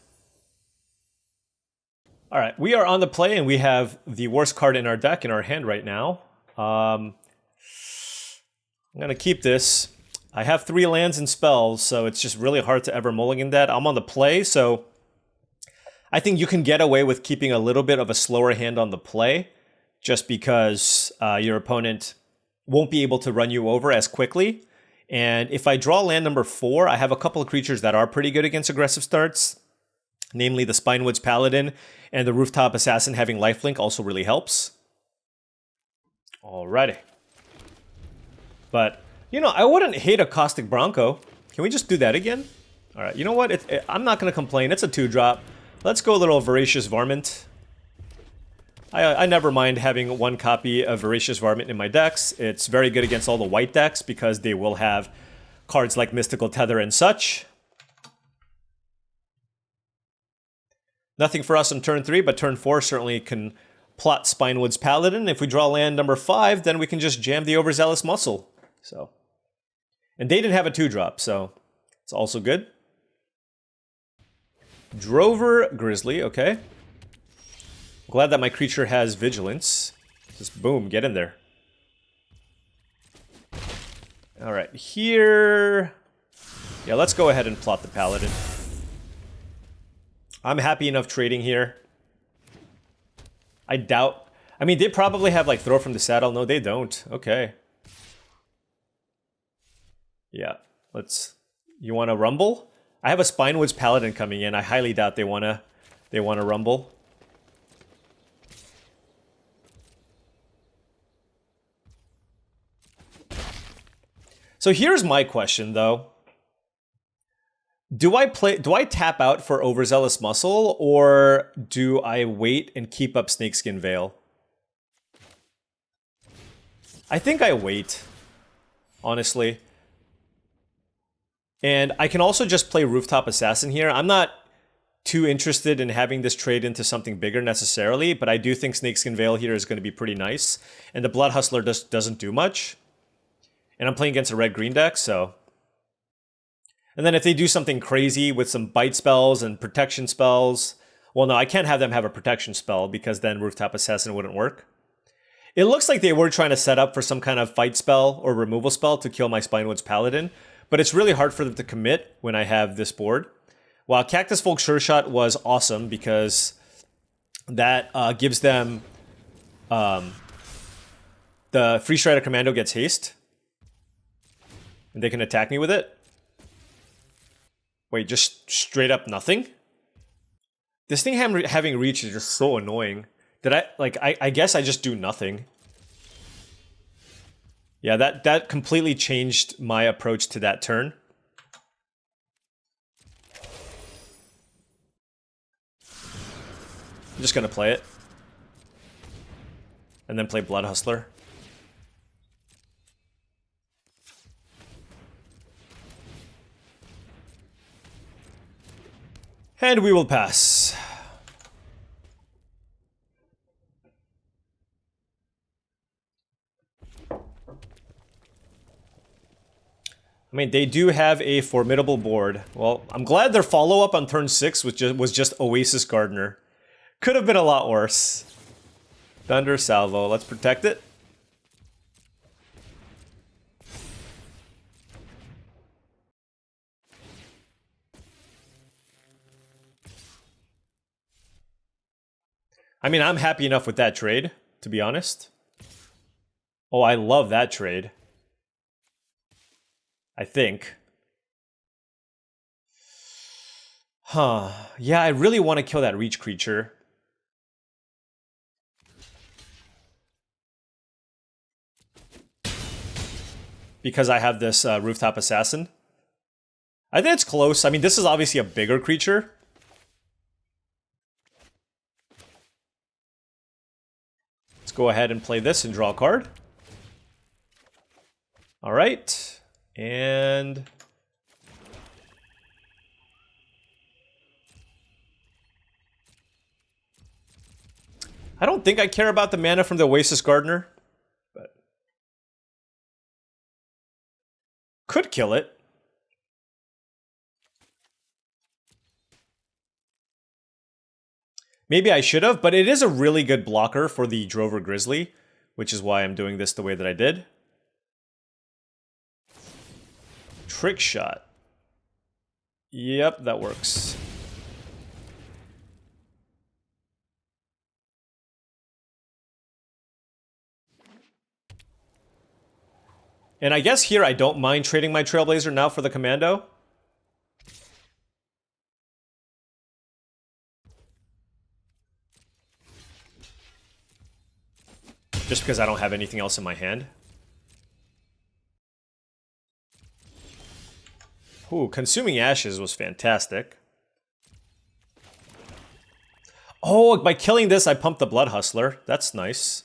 Alright, we are on the play, and we have the worst card in our deck in our hand right now. I'm going to keep this. I have 3 lands and spells, so it's just really hard to ever mulligan that. I'm on the play, so I think you can get away with keeping a little bit of a slower hand on the play, just because your opponent won't be able to run you over as quickly. And if I draw land number 4, I have a couple of creatures that are pretty good against aggressive starts, namely the Spinewoods Paladin, and the Rooftop Assassin having lifelink also really helps. Alrighty. But, you know, I wouldn't hate a Caustic Bronco. Can we just do that again? Alright, you know what? I'm not going to complain. It's a 2-drop. Let's go a little Voracious Varmint. I never mind having 1 copy of Voracious Varmint in my decks. It's very good against all the white decks because they will have cards like Mystical Tether and such. Nothing for us on turn 3, but turn 4 certainly can plot Spinewoods Paladin. If we draw land number 5, then we can just jam the Overzealous Muscle. So, and they didn't have a 2-drop, so it's also good. Drover Grizzly, okay. Glad that my creature has Vigilance. Just boom, get in there. Alright, here... yeah, let's go ahead and plot the Paladin. I'm happy enough trading here. I doubt... I mean, they probably have, like, Throw from the Saddle. No, they don't. Okay. Yeah, let's... you want to rumble? I have a Spinewoods Paladin coming in. I highly doubt they want to rumble. So here's my question, though. Do I tap out for Overzealous Muscle, or do I wait and keep up Snakeskin Veil? I think I wait, honestly. And I can also just play Rooftop Assassin here. I'm not too interested in having this trade into something bigger necessarily, but I do think Snakeskin Veil here is going to be pretty nice. And the Blood Hustler just doesn't do much. And I'm playing against a red-green deck, so... and then if they do something crazy with some bite spells and protection spells... well, no, I can't have them have a protection spell because then Rooftop Assassin wouldn't work. It looks like they were trying to set up for some kind of fight spell or removal spell to kill my Spinewoods Paladin, but it's really hard for them to commit when I have this board. While Cactus Folk Sure Shot was awesome because that gives them the Free Strider Commando gets haste. And they can attack me with it. Wait, just straight up nothing? This thing having reach is just so annoying. Did I guess I just do nothing. Yeah, that completely changed my approach to that turn. I'm just gonna play it. And then play Blood Hustler. And we will pass. I mean, they do have a formidable board. Well, I'm glad their follow-up on turn 6 was just Oasis Gardener. Could have been a lot worse. Thunder Salvo. Let's protect it. I mean, I'm happy enough with that trade, to be honest. Oh, I love that trade. I think. Huh. Yeah, I really want to kill that reach creature. Because I have this Rooftop Assassin. I think it's close. I mean, this is obviously a bigger creature. Let's go ahead and play this and draw a card. All right. And I don't think I care about the mana from the Oasis Gardener, but could kill it. Maybe I should have, but it is a really good blocker for the Drover Grizzly, which is why I'm doing this the way that I did. Trick Shot. Yep, that works. And I guess here I don't mind trading my Trailblazer now for the Commando. Just because I don't have anything else in my hand. Ooh, Consuming Ashes was fantastic. Oh, by killing this, I pumped the Blood Hustler. That's nice.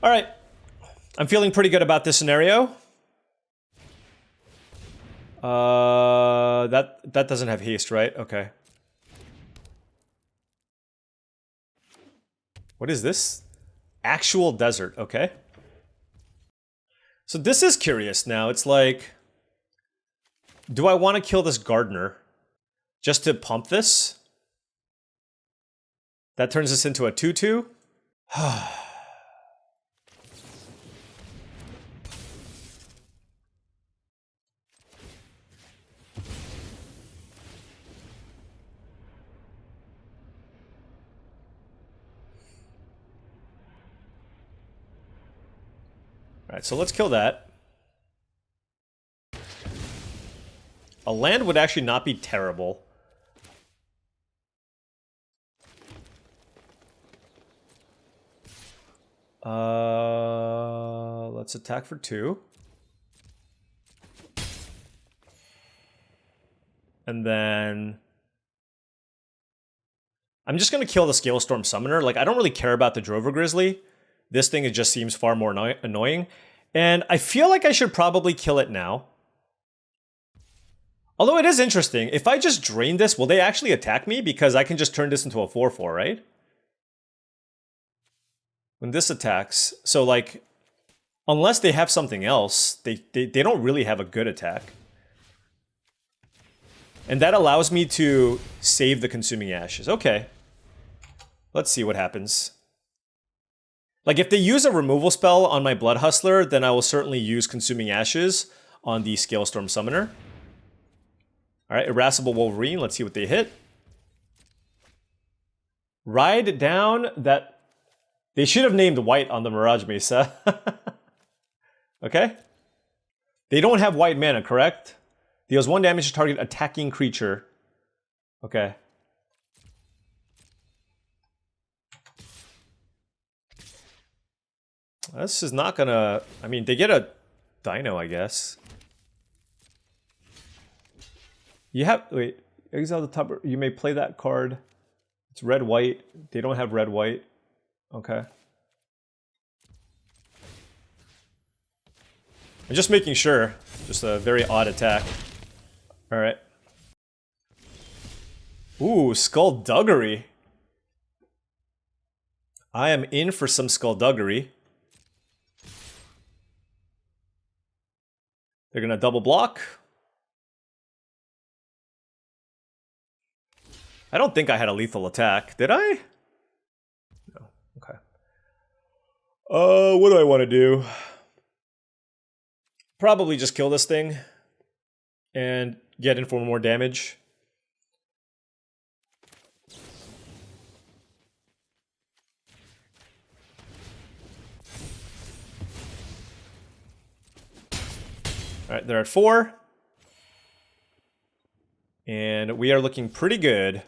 All right. I'm feeling pretty good about this scenario. That doesn't have haste, right? Okay. What is this? Actual Desert, okay. So this is curious now. It's like, do I want to kill this Gardener just to pump this? That turns this into a 2/2. Alright, so let's kill that. A land would actually not be terrible. Let's attack for 2. And then I'm just going to kill the Scalestorm Summoner. Like, I don't really care about the Drover Grizzly. This thing, it just seems far more annoying. And I feel like I should probably kill it now. Although it is interesting. If I just drain this, will they actually attack me? Because I can just turn this into a 4/4, right? When this attacks, so like, unless they have something else, they don't really have a good attack. And that allows me to save the Consuming Ashes. Okay. Let's see what happens. Like, if they use a removal spell on my Blood Hustler, then I will certainly use Consuming Ashes on the Scalestorm Summoner. Alright, Irascible Wolverine, let's see what they hit. Ride down that They should have named white on the Mirage Mesa. Okay. They don't have white mana, correct? Deals 1 damage to target attacking creature. Okay. This is not gonna... I mean, they get a Dino, I guess. You have... Wait. Exile the top... You may play that card. It's red-white. They don't have red-white. Okay. I'm just making sure. Just a very odd attack. Alright. Ooh, Skullduggery. I am in for some Skullduggery. They're gonna double block. I don't think I had a lethal attack. Did I? No. Okay. What do I want to do? Probably just kill this thing and get in for more damage. Alright, they're at 4. And we are looking pretty good.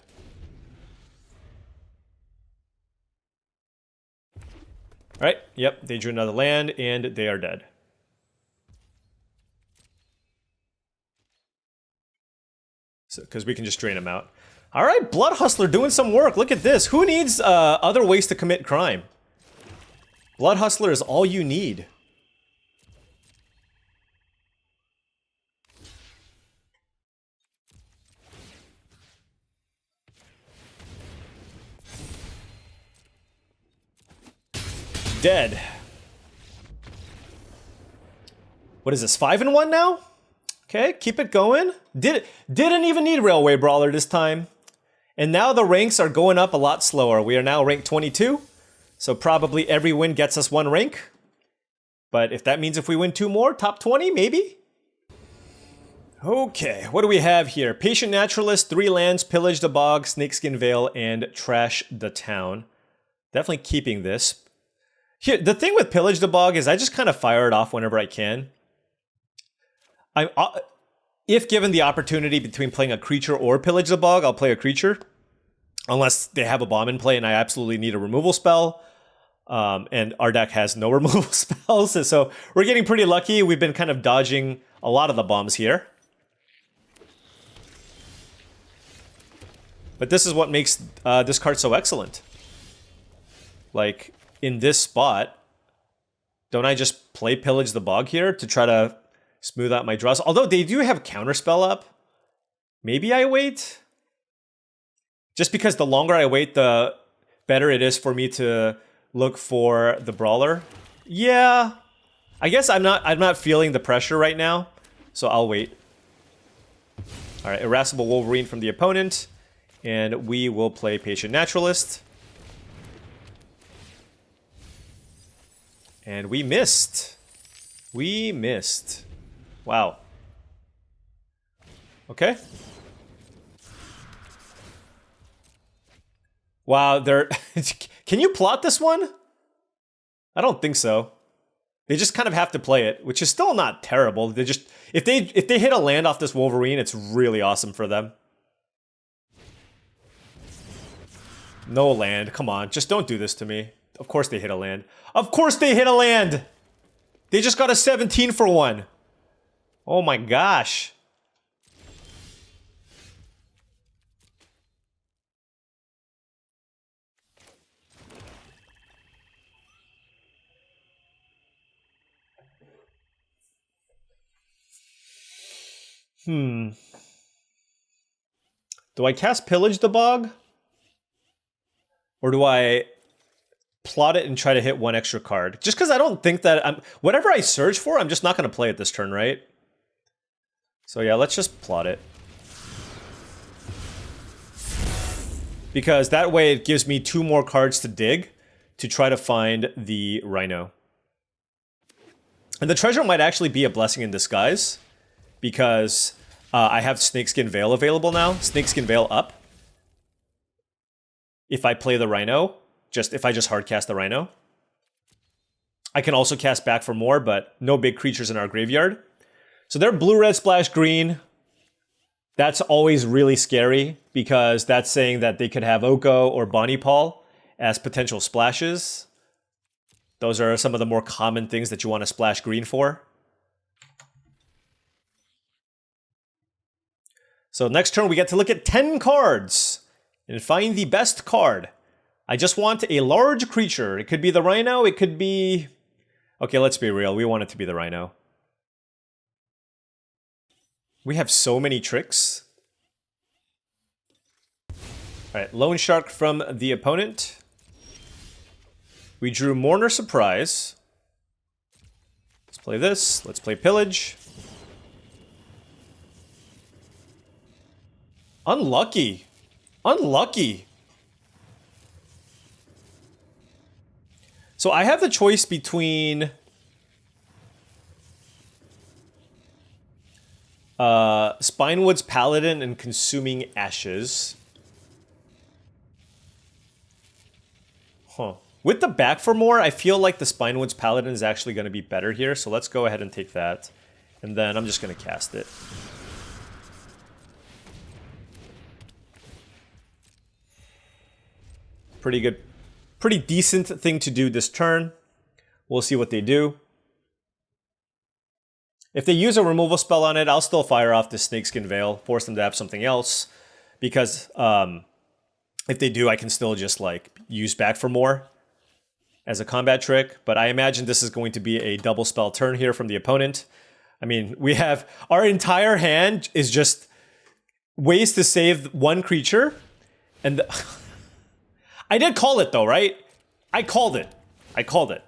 Alright, yep, they drew another land and they are dead. Because we can just drain them out. Alright, Blood Hustler doing some work. Look at this. Who needs other ways to commit crime? Blood Hustler is all you need. Dead. What is this, 5-1 now? Okay, keep it going. Didn't even need Railway Brawler this time. And now the ranks are going up a lot slower. We are now ranked 22. So probably every win gets us 1 rank. But if that means if we win 2 more, top 20, maybe? Okay, what do we have here? Patient Naturalist, 3 lands, Pillage the Bog, Snakeskin Vale, and Trash the Town. Definitely keeping this. Here, the thing with Pillage the Bog is I just kind of fire it off whenever I can. If given the opportunity between playing a creature or Pillage the Bog, I'll play a creature. Unless they have a bomb in play and I absolutely need a removal spell. And our deck has no removal spells. So we're getting pretty lucky. We've been kind of dodging a lot of the bombs here. But this is what makes this card so excellent. Like, in this spot, don't I just play Pillage the Bog here to try to smooth out my draws? Although they do have Counterspell up. Maybe I wait? Just because the longer I wait, the better it is for me to look for the Brawler. Yeah. I guess I'm not feeling the pressure right now, so I'll wait. Alright, Irascible Wolverine from the opponent. And we will play Patient Naturalist. And we missed. We missed. Wow. Okay. Wow, they're... Can you plot this one? I don't think so. They just kind of have to play it, which is still not terrible. They just... If they hit a land off this Wolverine, it's really awesome for them. No land. Come on, just don't do this to me. Of course they hit a land. Of course they hit a land! They just got a 17 for 1. Oh my gosh. Do I cast Pillage the Bog? Or do I plot it and try to hit 1 extra card? Just because I don't think that whatever I search for, I'm just not going to play it this turn, right? So yeah, let's just plot it. Because that way it gives me 2 more cards to dig to try to find the Rhino. And the treasure might actually be a blessing in disguise. Because I have Snakeskin Vale available now. Snakeskin Vale up. If I play the Rhino, just if I just hard cast the Rhino. I can also cast back for more, but no big creatures in our graveyard. So they're blue, red, splash, green. That's always really scary because that's saying that they could have Oko or Bonnie Paul as potential splashes. Those are some of the more common things that you want to splash green for. So next turn we get to look at 10 cards and find the best card. I just want a large creature. It could be the Rhino, it could be... Okay, let's be real. We want it to be the Rhino. We have so many tricks. Alright, Loan Shark from the opponent. We drew Mourner Surprise. Let's play this. Let's play Pillage. Unlucky. Unlucky. So I have the choice between Spinewood's Paladin and Consuming Ashes. Huh. With the back for more, I feel like the Spinewood's Paladin is actually going to be better here, so let's go ahead and take that. And then I'm just going to cast it. Pretty good. Pretty decent thing to do this turn. We'll see what they do. If they use a removal spell on it, I'll still fire off the Snakeskin Veil, force them to have something else. Because if they do, I can still just like use back for more as a combat trick. But I imagine this is going to be a double spell turn here from the opponent. I mean, we have our entire hand is just ways to save one creature. And I did call it though, right? I called it. I called it.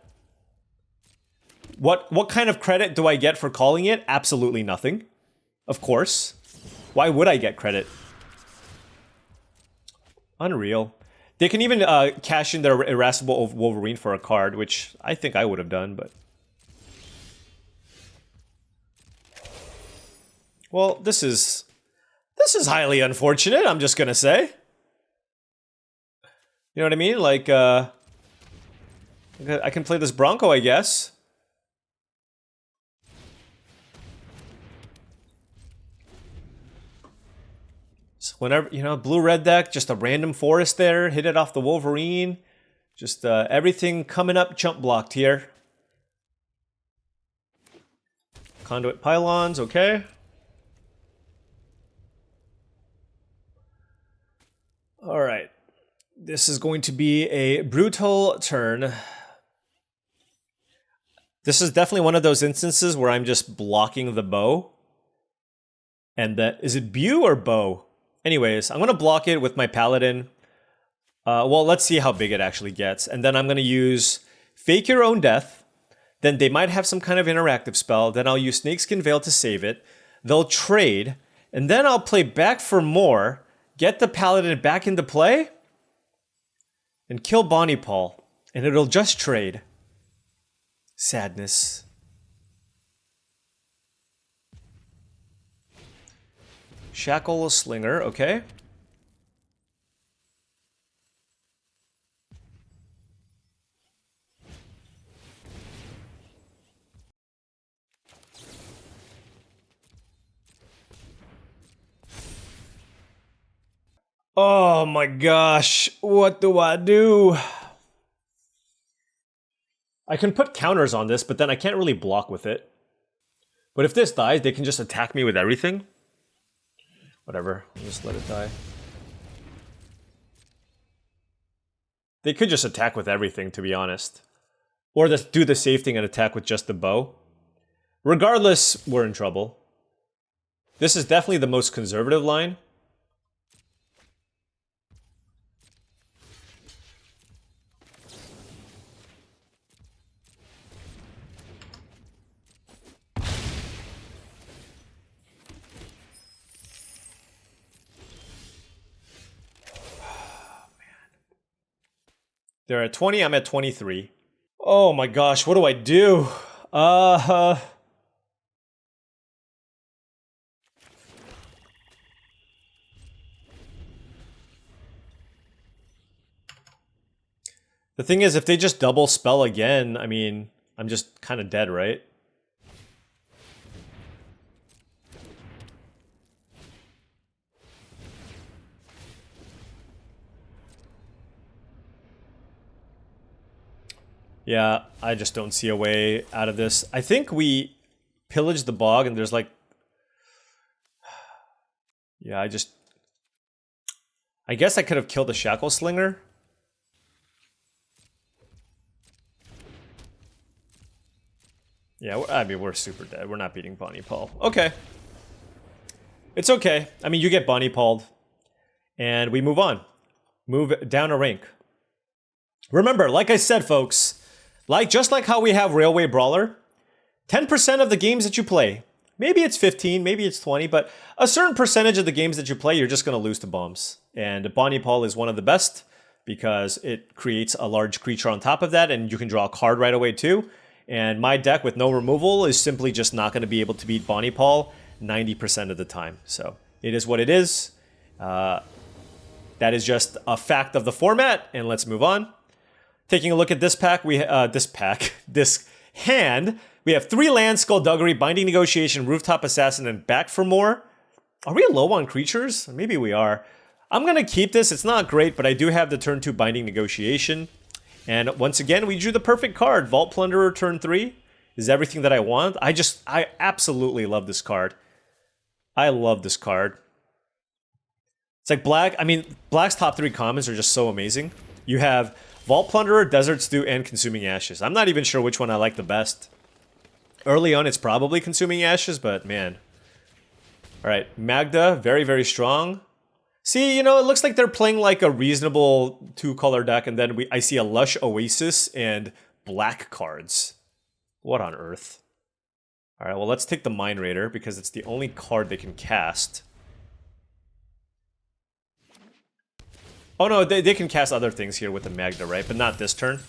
What kind of credit do I get for calling it? Absolutely nothing. Of course. Why would I get credit? Unreal. They can even cash in their Irascible Wolverine for a card, which I think I would have done, but... Well, this is highly unfortunate, I'm just gonna say. You know what I mean? Like, I can play this Bronco, I guess. So whenever, you know, blue-red deck, just a random forest there, hit it off the Wolverine. Just everything coming up chump blocked here. Conduit Pylons, okay. All right. This is going to be a brutal turn. This is definitely one of those instances where I'm just blocking the bow. And that, is it Bew or bow? Anyways, I'm going to block it with my Paladin. Well, let's see how big it actually gets. And then I'm going to use Fake Your Own Death. Then they might have some kind of interactive spell. Then I'll use Snakeskin Veil to save it. They'll trade. And then I'll play back for more. Get the Paladin back into play. And kill Bonnie Paul. And it'll just trade. Sadness. Shackle Slinger, okay. Oh my gosh, what do I do? I can put counters on this, but then I can't really block with it. But if this dies, they can just attack me with everything. Whatever, I'll just let it die. They could just attack with everything, to be honest. Or just do the safe thing and attack with just the bow. Regardless, we're in trouble. This is definitely the most conservative line. They're at 20, I'm at 23. Oh my gosh, what do I do? The thing is, if they just double spell again, I mean, I'm just kind of dead, right? Yeah, I just don't see a way out of this. I think we pillage the bog and there's like... Yeah, I guess I could have killed the Shackle Slinger. Yeah, I mean, we're super dead. We're not beating Bonnie Paul. Okay. It's okay. I mean, you get Bonnie Paul'd. And we move on. Move down a rank. Remember, like I said, folks, just like how we have Railway Brawler, 10% of the games that you play, maybe it's 15, maybe it's 20, but a certain percentage of the games that you play, you're just going to lose to bombs. And Bonnie Paul is one of the best because it creates a large creature on top of that, and you can draw a card right away too. And my deck with no removal is simply just not going to be able to beat Bonnie Paul 90% of the time. So it is what it is. That is just a fact of the format, and let's move on. Taking a look at this pack, this hand, we have 3 lands, Skullduggery, Binding Negotiation, Rooftop Assassin, and Back for More. Are we low on creatures? Maybe we are. I'm going to keep this. It's not great, but I do have the turn 2 Binding Negotiation. And once again, we drew the perfect card. Vault Plunderer turn 3 is everything that I want. I absolutely love this card. I love this card. It's like black. I mean, black's top 3 commons are just so amazing. You have Vault Plunderer, Desert Stew, and Consuming Ashes. I'm not even sure which one I like the best. Early on, it's probably Consuming Ashes, but man. All right, Magda, very, very strong. See, you know, it looks like they're playing like a reasonable 2-color deck, and then I see a Lush Oasis and black cards. What on earth? All right, well, let's take the Mind Raider because it's the only card they can cast. Oh no, they can cast other things here with the Magda, right? But not this turn.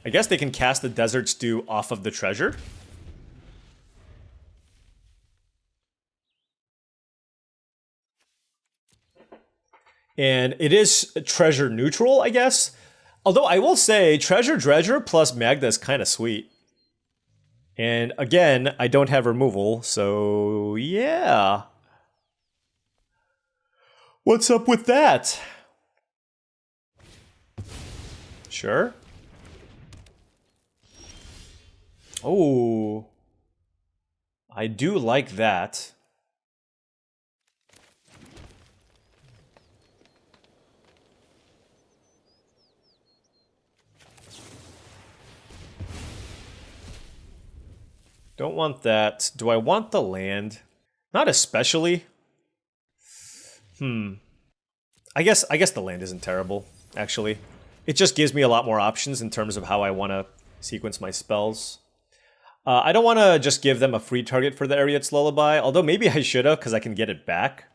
I guess they can cast the Desert Stew off of the treasure. And it is treasure neutral, I guess. Although I will say, Treasure Dredger plus Magda is kind of sweet. And again, I don't have removal, so yeah. What's up with that? Sure. Oh, I do like that. Don't want that. Do I want the land? Not especially. I guess the land isn't terrible, actually. It just gives me a lot more options in terms of how I want to sequence my spells. I don't want to just give them a free target for the Ariet's Lullaby, although maybe I should have because I can get it back.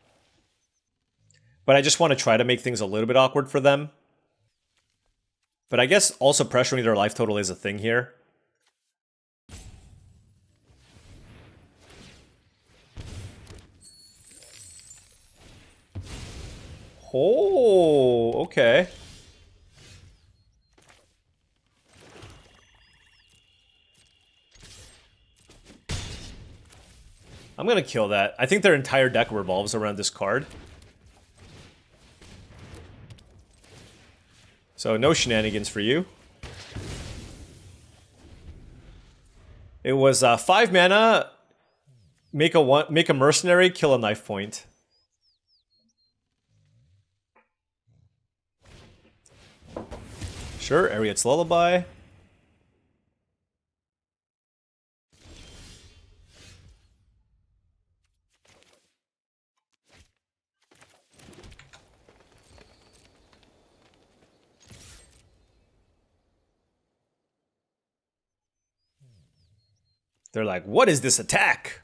But I just want to try to make things a little bit awkward for them. But I guess also pressuring their life total is a thing here. Oh, okay. I'm gonna kill that. I think their entire deck revolves around this card. So no shenanigans for you. It was 5 mana, make a mercenary, kill a knife point. Sure, Ariet's Lullaby. They're like, what is this attack?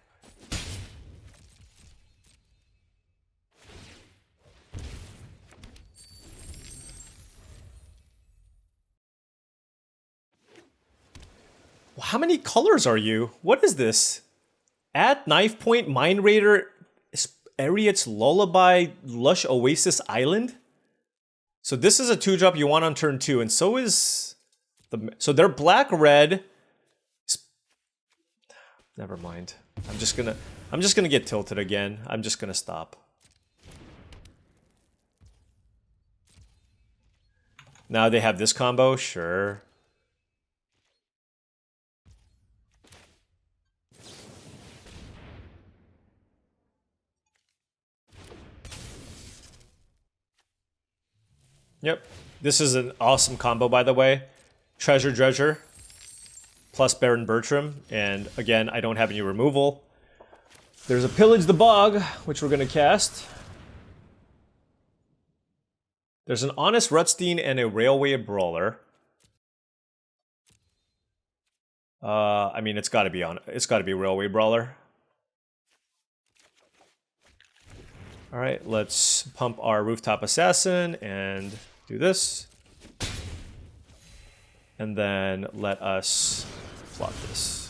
How many colors are you? What is this? At knife point, Mind Raider, Ariet's Lullaby, Lush Oasis Island. So this is a 2-drop you want on turn 2, and so is the. So they're black-red. Never mind. I'm just gonna get tilted again. I'm just gonna stop. Now they have this combo, sure. Yep. This is an awesome combo, by the way. Treasure Dredger plus Baron Bertram. And again, I don't have any removal. There's a Pillage the Bog, which we're going to cast. There's an Honest Rutstein and a Railway Brawler. I mean, it's got to be Railway Brawler. All right, let's pump our Rooftop Assassin and do this. And then let us plot this.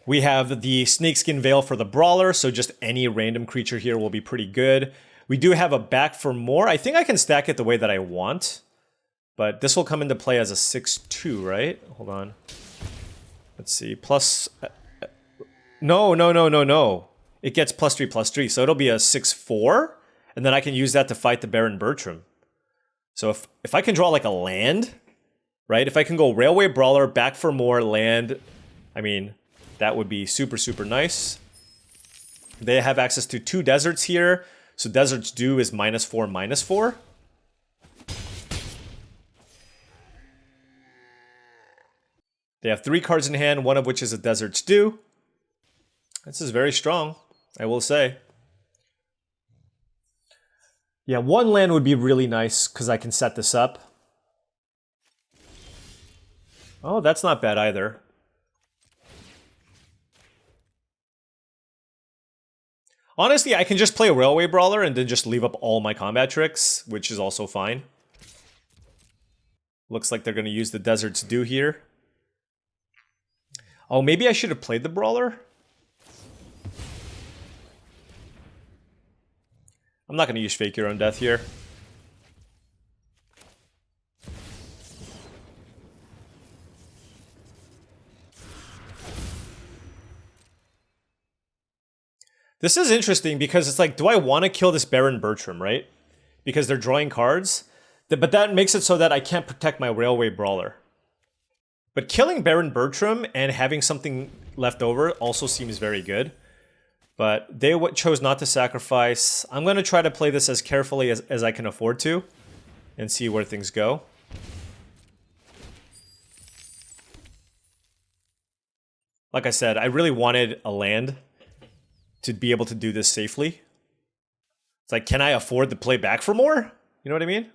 We have the Snakeskin Veil for the Brawler, so just any random creature here will be pretty good. We do have a back for more. I think I can stack it the way that I want. But this will come into play as a 6/2, right? Hold on. Let's see. Plus... No. It gets +3/+3, so it'll be a 6/4. And then I can use that to fight the Baron Bertram. So if I can draw like a land, right? If I can go Railway Brawler, back for more, land, I mean, that would be super, super nice. They have access to 2 deserts here. So Desert's Dew is -4/-4. They have 3 cards in hand, one of which is a Desert's Dew. This is very strong, I will say. Yeah, 1 land would be really nice because I can set this up. Oh, that's not bad either. Honestly, I can just play a Railway Brawler and then just leave up all my combat tricks, which is also fine. Looks like they're going to use the Desert's Dew here. Oh, maybe I should have played the Brawler? I'm not going to use Fake Your Own Death here. This is interesting because it's like, do I want to kill this Baron Bertram, right? Because they're drawing cards. But that makes it so that I can't protect my Railway Brawler. But killing Baron Bertram and having something left over also seems very good. But they chose not to sacrifice. I'm going to try to play this as carefully as I can afford to. And see where things go. Like I said, I really wanted a land to be able to do this safely. It's like, can I afford to play back for more? You know what I mean?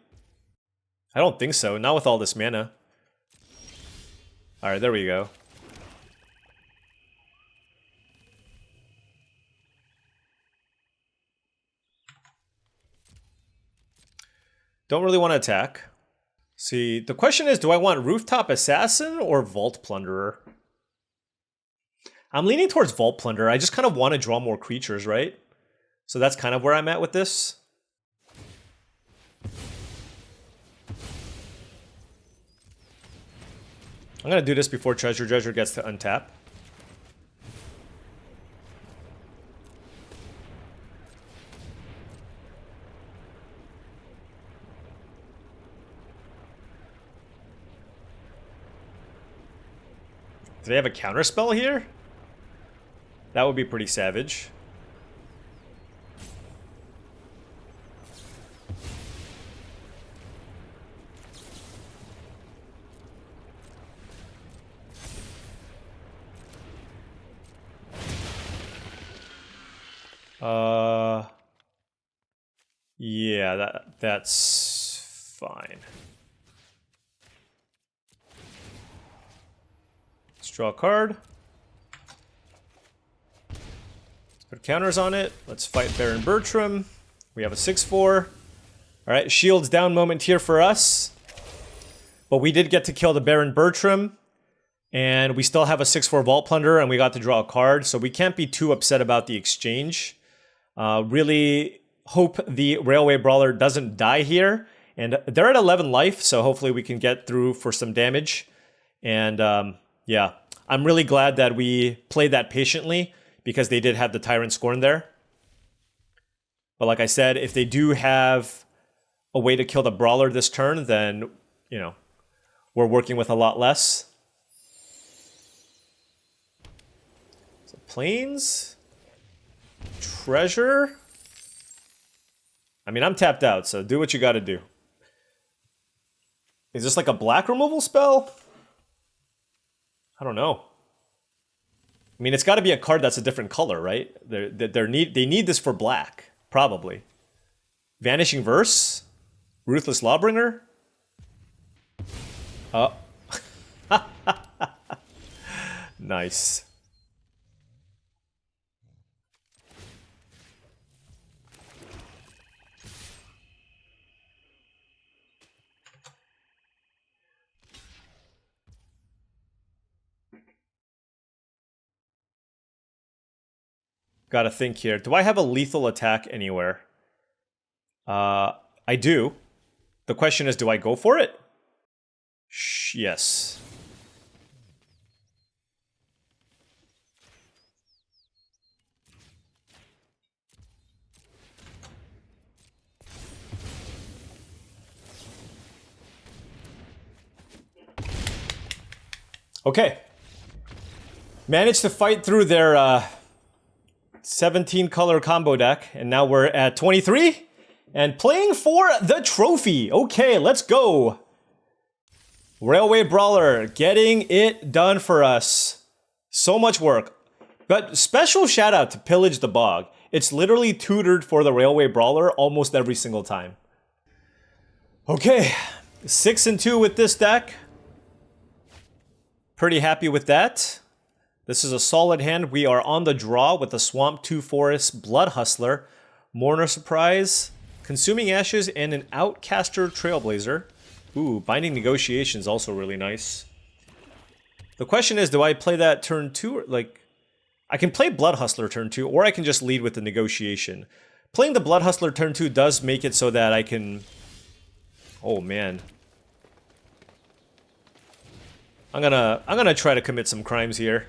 I don't think so. Not with all this mana. Alright, there we go. Don't really want to attack. See, the question is, do I want Rooftop Assassin or Vault Plunderer? I'm leaning towards Vault Plunderer. I just kind of want to draw more creatures, right? So that's kind of where I'm at with this. I'm going to do this before Treasure Dredger gets to untap. Do they have a counterspell here? That would be pretty savage. Yeah, that's fine. Let's draw a card. Let's put counters on it. Let's fight Baron Bertram. We have a 6/4. Alright, shields down moment here for us. But we did get to kill the Baron Bertram. And we still have a 6/4 Vault Plunder, and we got to draw a card, so we can't be too upset about the exchange. Really hope the Railway Brawler doesn't die here. And they're at 11 life, so hopefully we can get through for some damage. And yeah, I'm really glad that we played that patiently, because they did have the Tyrant Scorn there. But like I said, if they do have a way to kill the Brawler this turn, then, you know, we're working with a lot less. So Plains, Treasure. I mean, I'm tapped out, so do what you gotta do. Is this like a black removal spell? I don't know. I mean, it's got to be a card that's a different color, right? They need this for black, probably. Vanishing Verse? Ruthless Lawbringer? Oh. Nice. Gotta think here. Do I have a lethal attack anywhere? I do. The question is, do I go for it? Yes. Okay. Managed to fight through their 17 color combo deck, and now we're at 23 and playing for the trophy. Okay, let's go. Railway Brawler getting it done for us. So much work. But special shout out to Pillage the Bog. It's literally tutored for the Railway Brawler almost every single time. Okay, 6-2 with this deck. Pretty happy with that. This is a solid hand. We are on the draw with the Swamp 2 Forest, Blood Hustler, Mourner Surprise, Consuming Ashes, and an Outcaster Trailblazer. Ooh, Binding Negotiation is also really nice. The question is, do I play that turn 2? Or, like, I can play Blood Hustler turn 2, or I can just lead with the Negotiation. Playing the Blood Hustler turn 2 does make it so that I can... Oh, man. I'm gonna try to commit some crimes here.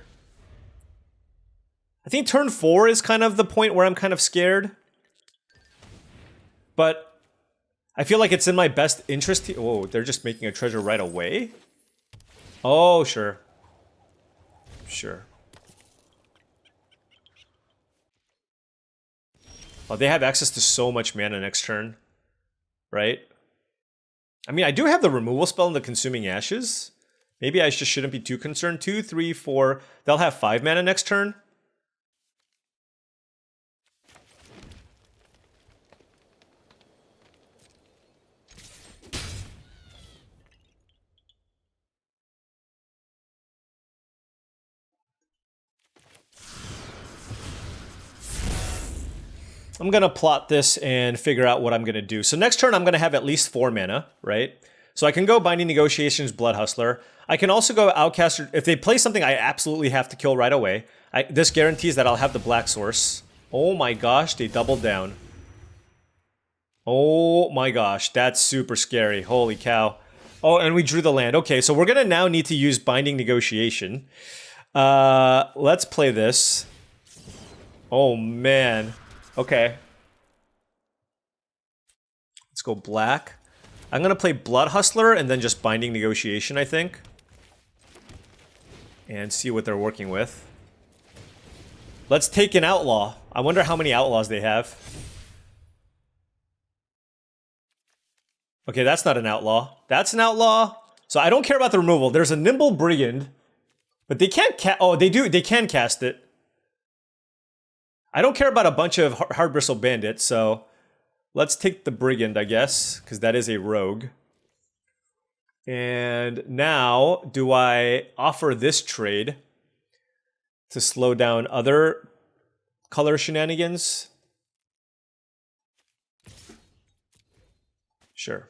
I think turn 4 is kind of the point where I'm kind of scared. But I feel like it's in my best interest. Oh, they're just making a treasure right away? Oh, sure. Sure. Oh, they have access to so much mana next turn. Right? I mean, I do have the removal spell and the Consuming Ashes. Maybe I just shouldn't be too concerned. 2, 3, 4. They'll have 5 mana next turn. I'm going to plot this and figure out what I'm going to do. So next turn, I'm going to have at least 4 mana, right? So I can go Binding Negotiations, Blood Hustler. I can also go Outcaster. If they play something I absolutely have to kill right away, this guarantees that I'll have the Black Source. Oh my gosh, they doubled down. Oh my gosh, that's super scary. Holy cow. Oh, and we drew the land. Okay, so we're going to now need to use Binding Negotiation. Let's play this. Oh man. Okay. Let's go black. I'm going to play Blood Hustler and then just Binding Negotiation, I think. And see what they're working with. Let's take an Outlaw. I wonder how many Outlaws they have. Okay, that's not an Outlaw. That's an Outlaw. So I don't care about the removal. There's a Nimble Brigand. But they can't cast... Oh, they do. They can cast it. I don't care about a bunch of Hard Bristle Bandits, so let's take the Brigand, I guess, because that is a rogue. And now, do I offer this trade to slow down other color shenanigans? Sure.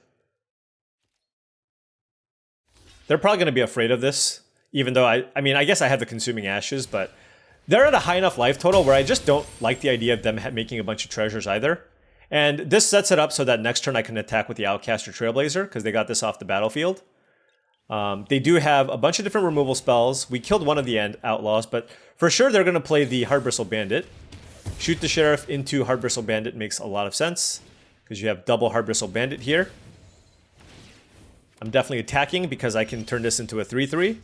They're probably going to be afraid of this. Even though I mean, I guess I have the Consuming Ashes, but they're at a high enough life total where I just don't like the idea of them making a bunch of treasures either. And this sets it up so that next turn I can attack with the Outcast or Trailblazer, because they got this off the battlefield. They do have a bunch of different removal spells. We killed one of the Outlaws, but for sure they're going to play the Hardbristle Bandit. Shoot the Sheriff into Hardbristle Bandit makes a lot of sense, because you have double Hardbristle Bandit here. I'm definitely attacking because I can turn this into a 3/3.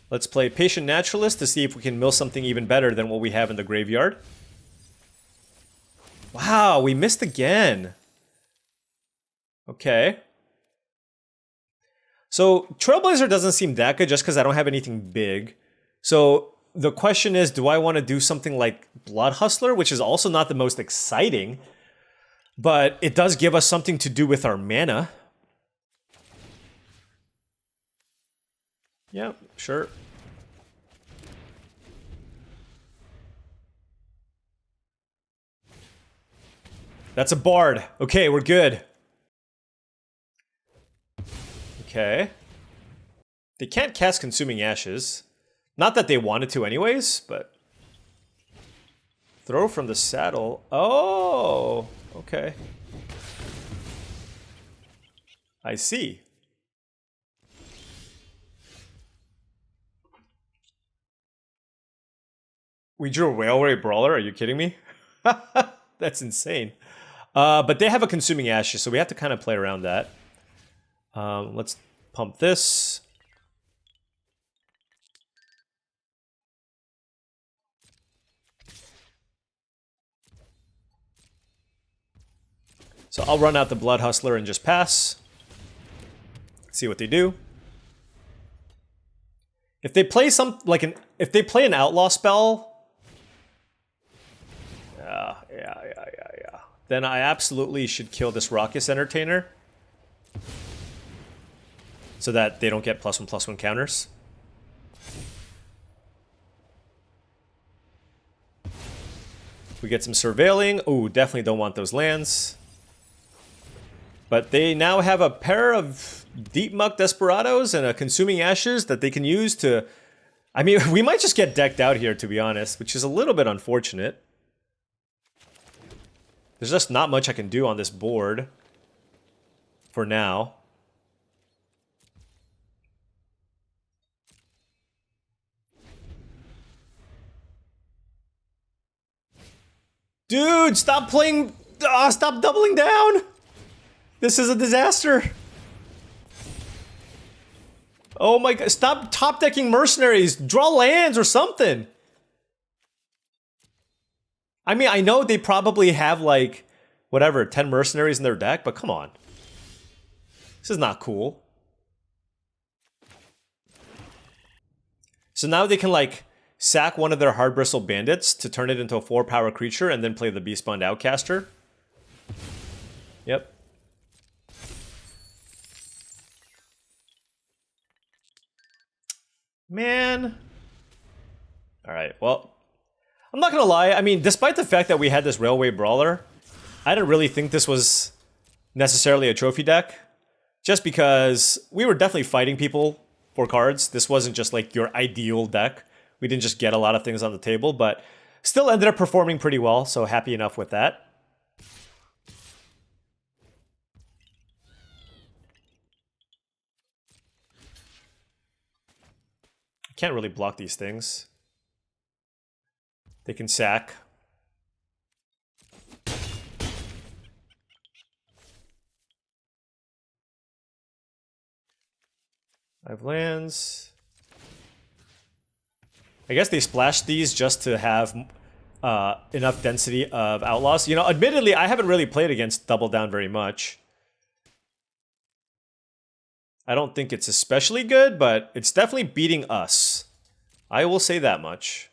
Let's play Patient Naturalist to see if we can mill something even better than what we have in the graveyard. Wow, we missed again. Okay. So Trailblazer doesn't seem that good just because I don't have anything big. So the question is, do I want to do something like Blood Hustler, which is also not the most exciting, but it does give us something to do with our mana. Yeah, sure. That's a Bard. Okay, we're good. Okay. They can't cast Consuming Ashes. Not that they wanted to anyways, but... Throw from the saddle. Oh, okay. I see. We drew a Railway Brawler? Are you kidding me? That's insane. But they have a Consuming Ashes, so we have to kind of play around that. Let's pump this. So I'll run out the Blood Hustler and just pass. See what they do. If they play if they play an Outlaw spell, yeah. Then I absolutely should kill this Raucous Entertainer, so that they don't get +1/+1 counters. We get some Surveilling. Oh, definitely don't want those lands. But they now have a pair of Deep Muck Desperados and a Consuming Ashes that they can use to... I mean, we might just get decked out here, to be honest, which is a little bit unfortunate. There's just not much I can do on this board for now. Dude, stop playing... stop doubling down! This is a disaster. Oh my god, stop top decking mercenaries. Draw lands or something. I mean, I know they probably have like, whatever, 10 mercenaries in their deck, but come on. This is not cool. So now they can like sack one of their Hardbristle Bandits to turn it into a 4-power creature and then play the Beastbound Outcaster. Yep. Man. Alright, well, I'm not gonna lie, I mean, despite the fact that we had this Railway Brawler, I didn't really think this was necessarily a trophy deck, just because we were definitely fighting people for cards. This wasn't just like your ideal deck. We didn't just get a lot of things on the table, but still ended up performing pretty well, so happy enough with that. Can't really block these things. They can sack. I have lands. I guess they splashed these just to have enough density of Outlaws. You know, admittedly, I haven't really played against Double Down very much. I don't think it's especially good, but it's definitely beating us. I will say that much.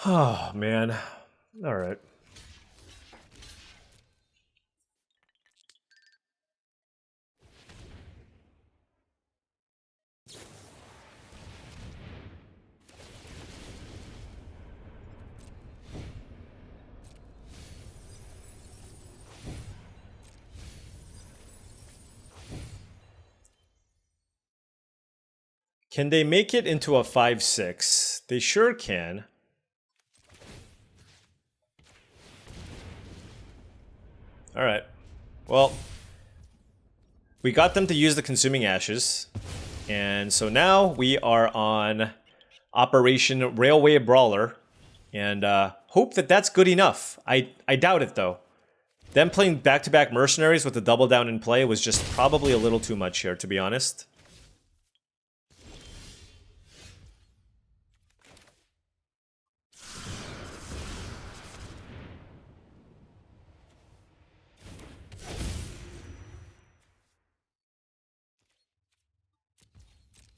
Oh, man. All right. Can they make it into a 5-6? They sure can. All right. Well, we got them to use the Consuming Ashes. And so now we are on Operation Railway Brawler. And hope that that's good enough. I doubt it, though. Them playing back-to-back Mercenaries with the double down in play was just probably a little too much here, to be honest.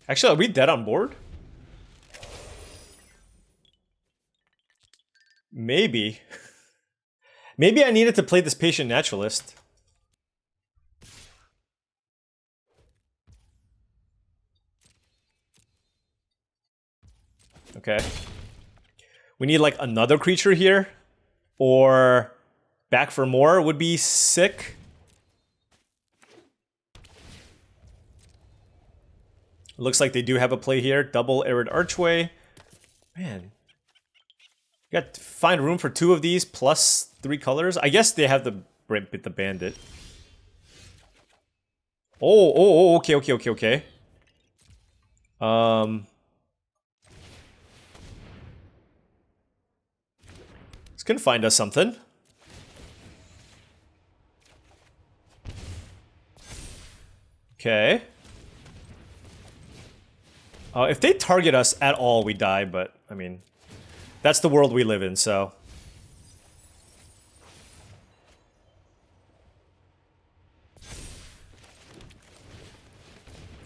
Actually, are we dead on board? Maybe. Maybe I needed to play this Patient Naturalist. Okay. We need like another creature here. Or back for more would be sick. Looks like they do have a play here. Double Arid Archway. Man. You got to find room for 2 of these plus 3 colors. I guess they have the Bandit. Oh, okay. This can find us something. Okay. If they target us at all, we die, but, I mean, that's the world we live in, so.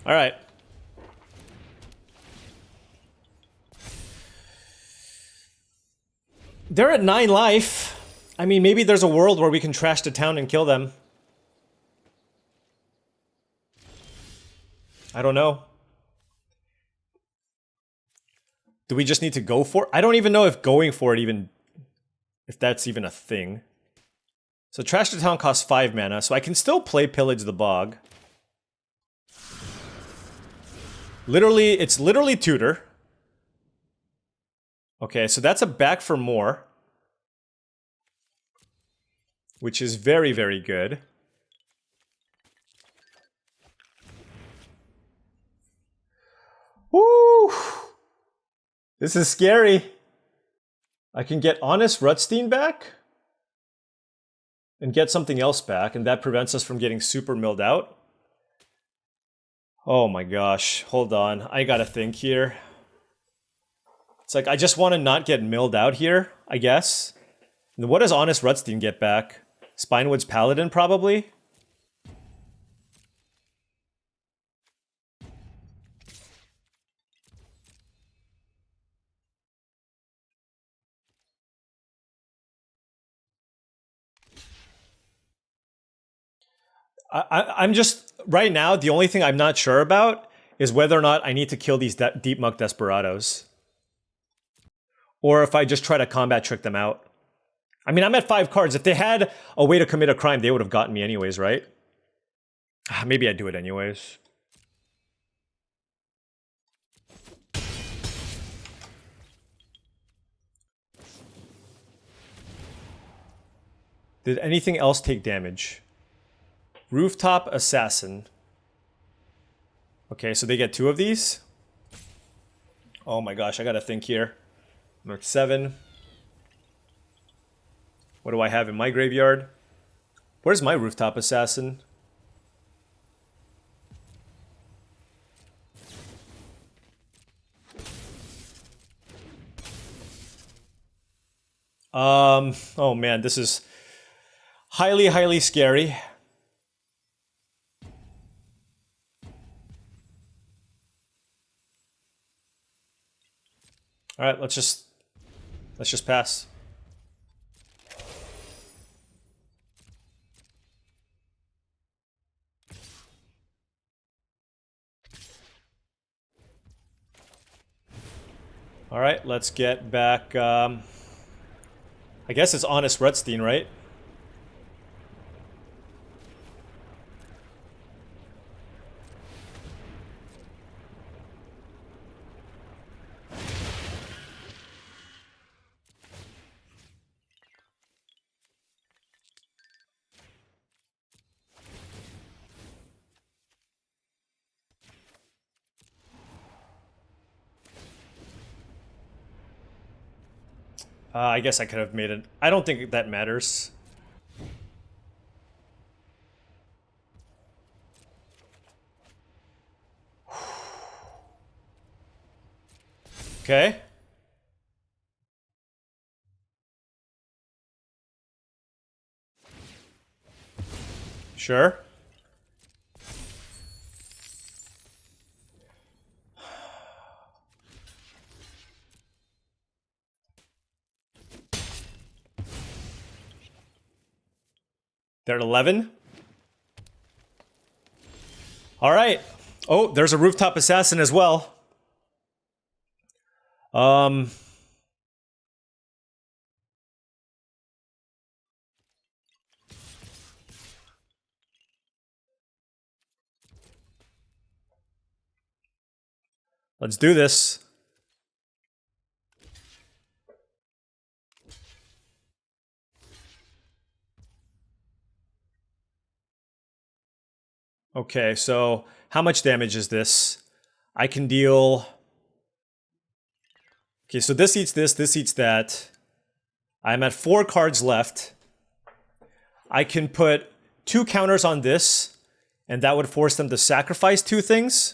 Alright. They're at 9 life. I mean, maybe there's a world where we can trash the town and kill them. I don't know. Do we just need to go for it? I don't even know if going for it even... if that's even a thing. So Trash the Town costs 5 mana, so I can still play Pillage the Bog. Literally, it's literally Tutor. Okay, so that's a back for more. Which is very, very good. Woo! This is scary. I can get Honest Rutstein back and get something else back, and that prevents us from getting super milled out. Oh my gosh, hold on. I gotta think here. It's like, I just want to not get milled out here, I guess. And what does Honest Rutstein get back? Spinewood's Paladin, probably? I'm just, right now, the only thing I'm not sure about is whether or not I need to kill these Deep Muck Desperados. Or if I just try to combat trick them out. I mean, I'm at 5 cards. If they had a way to commit a crime, they would have gotten me anyways, right? Maybe I'd do it anyways. Did anything else take damage? Rooftop Assassin. Okay, so they get 2 of these. Oh my gosh, I gotta think here. Mark 7. What do I have in my graveyard? Where's my Rooftop Assassin? Oh man, this is highly, highly scary. All right, let's just pass. All right, let's get back. I guess it's Honest Rutstein, right? I guess I could have made it. I don't think that matters. Okay. Sure. They're at 11. All right. Oh, there's a rooftop assassin as well. Let's do this. Okay, so how much damage is this? I can deal... Okay, so this eats this eats that. I'm at 4 cards left. I can put 2 counters on this, and that would force them to sacrifice 2 things.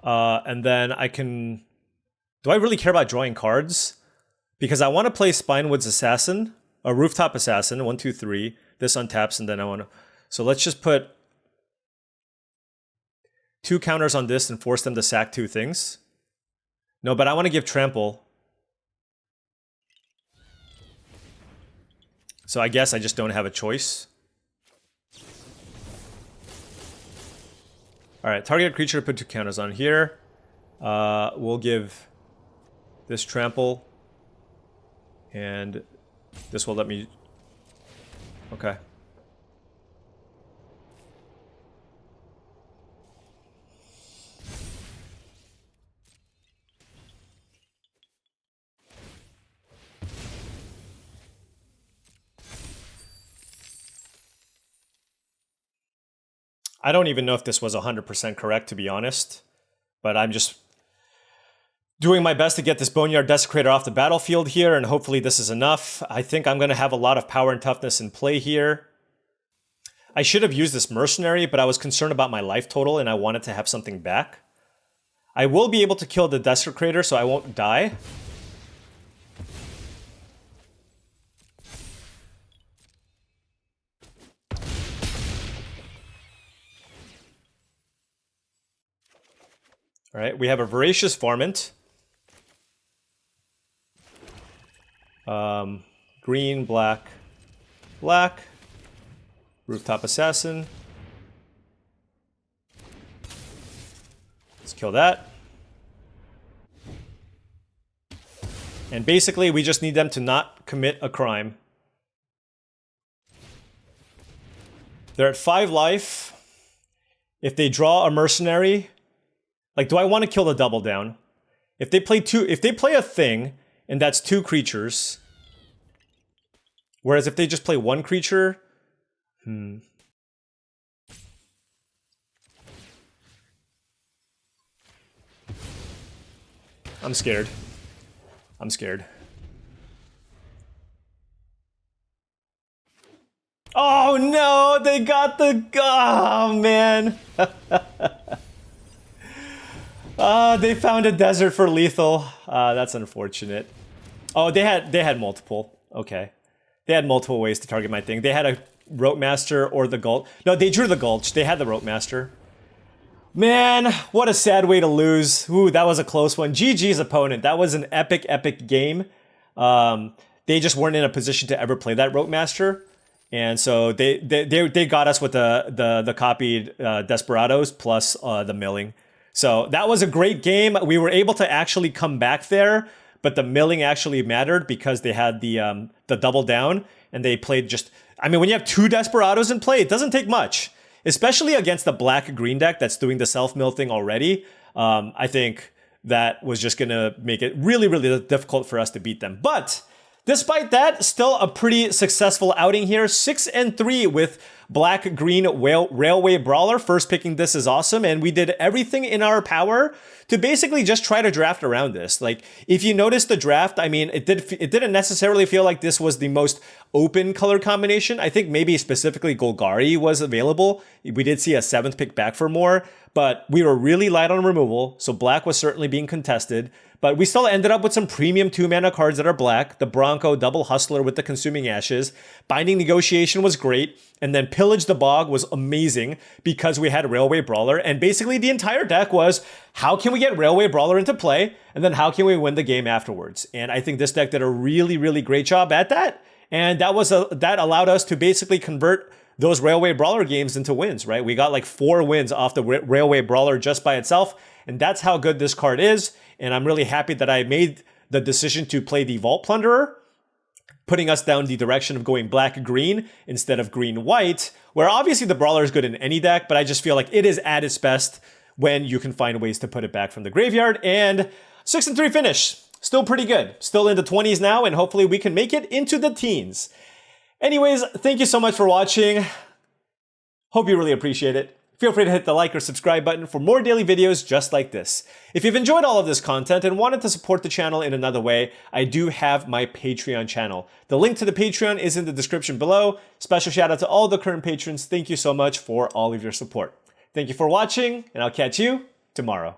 And then I can... Do I really care about drawing cards? Because I want to play Spinewood's Assassin, a Rooftop Assassin, 1, 2, 3. This untaps, and then I want to... So let's just put 2 counters on this and force them to sack 2 things. No, but I want to give Trample. So I guess I just don't have a choice. Alright, target creature, put 2 counters on here. We'll give this Trample. And this will let me... Okay. I don't even know if this was 100% correct, to be honest. But I'm just doing my best to get this Boneyard Desecrator off the battlefield here, and hopefully this is enough. I think I'm going to have a lot of power and toughness in play here. I should have used this Mercenary, but I was concerned about my life total, and I wanted to have something back. I will be able to kill the Desecrator, so I won't die. All right, we have a Voracious Varmint. Green, black, black. Rooftop Assassin. Let's kill that. And basically, we just need them to not commit a crime. They're at 5 life. If they draw a Mercenary... Like, do I want to kill the double down? If they play a thing, and that's 2 creatures. Whereas if they just play 1 creature, I'm scared. I'm scared. Oh no, they got the... Oh man. They found a desert for lethal. That's unfortunate. Oh, they had multiple. Okay. They had multiple ways to target my thing. They had a Rope Master or the Gulch. No, they drew the Gulch. They had the Rope Master. Man, what a sad way to lose. Ooh, that was a close one. GG's opponent. That was an epic, epic game. They just weren't in a position to ever play that Rope Master. And so they got us with the copied Desperados plus the milling. So that was a great game. We were able to actually come back there, but the milling actually mattered because they had the double down and they played just... I mean, when you have 2 Desperados in play, it doesn't take much, especially against the black-green deck that's doing the self-mill thing already. I think that was just going to make it really, really difficult for us to beat them. But Despite that, still a pretty successful outing here. 6-3 with Black-Green Railway Brawler. First picking this is awesome, and we did everything in our power to basically just try to draft around this. Like, if you notice the draft, I mean, it didn't necessarily feel like this was the most open color combination. I think maybe specifically Golgari was available. We did see a 7th pick back for more, but we were really light on removal, so black was certainly being contested. But we still ended up with some premium 2-mana cards that are black. The Bronco, Double Hustler with the Consuming Ashes. Binding Negotiation was great. And then Pillage the Bog was amazing because we had Railway Brawler. And basically the entire deck was, how can we get Railway Brawler into play? And then how can we win the game afterwards? And I think this deck did a really, really great job at that. And that allowed us to basically convert those Railway Brawler games into wins, right? We got like 4 wins off the Railway Brawler just by itself. And that's how good this card is. And I'm really happy that I made the decision to play the Vault Plunderer, putting us down the direction of going black-green instead of green-white, where obviously the Brawler is good in any deck, but I just feel like it is at its best when you can find ways to put it back from the graveyard. And 6-3 finish. Still pretty good. Still in the 20s now, and hopefully we can make it into the teens. Anyways, thank you so much for watching. Hope you really appreciate it. Feel free to hit the like or subscribe button for more daily videos just like this. If you've enjoyed all of this content and wanted to support the channel in another way, I do have my Patreon channel. The link to the Patreon is in the description below. Special shout out to all the current patrons. Thank you so much for all of your support. Thank you for watching, and I'll catch you tomorrow.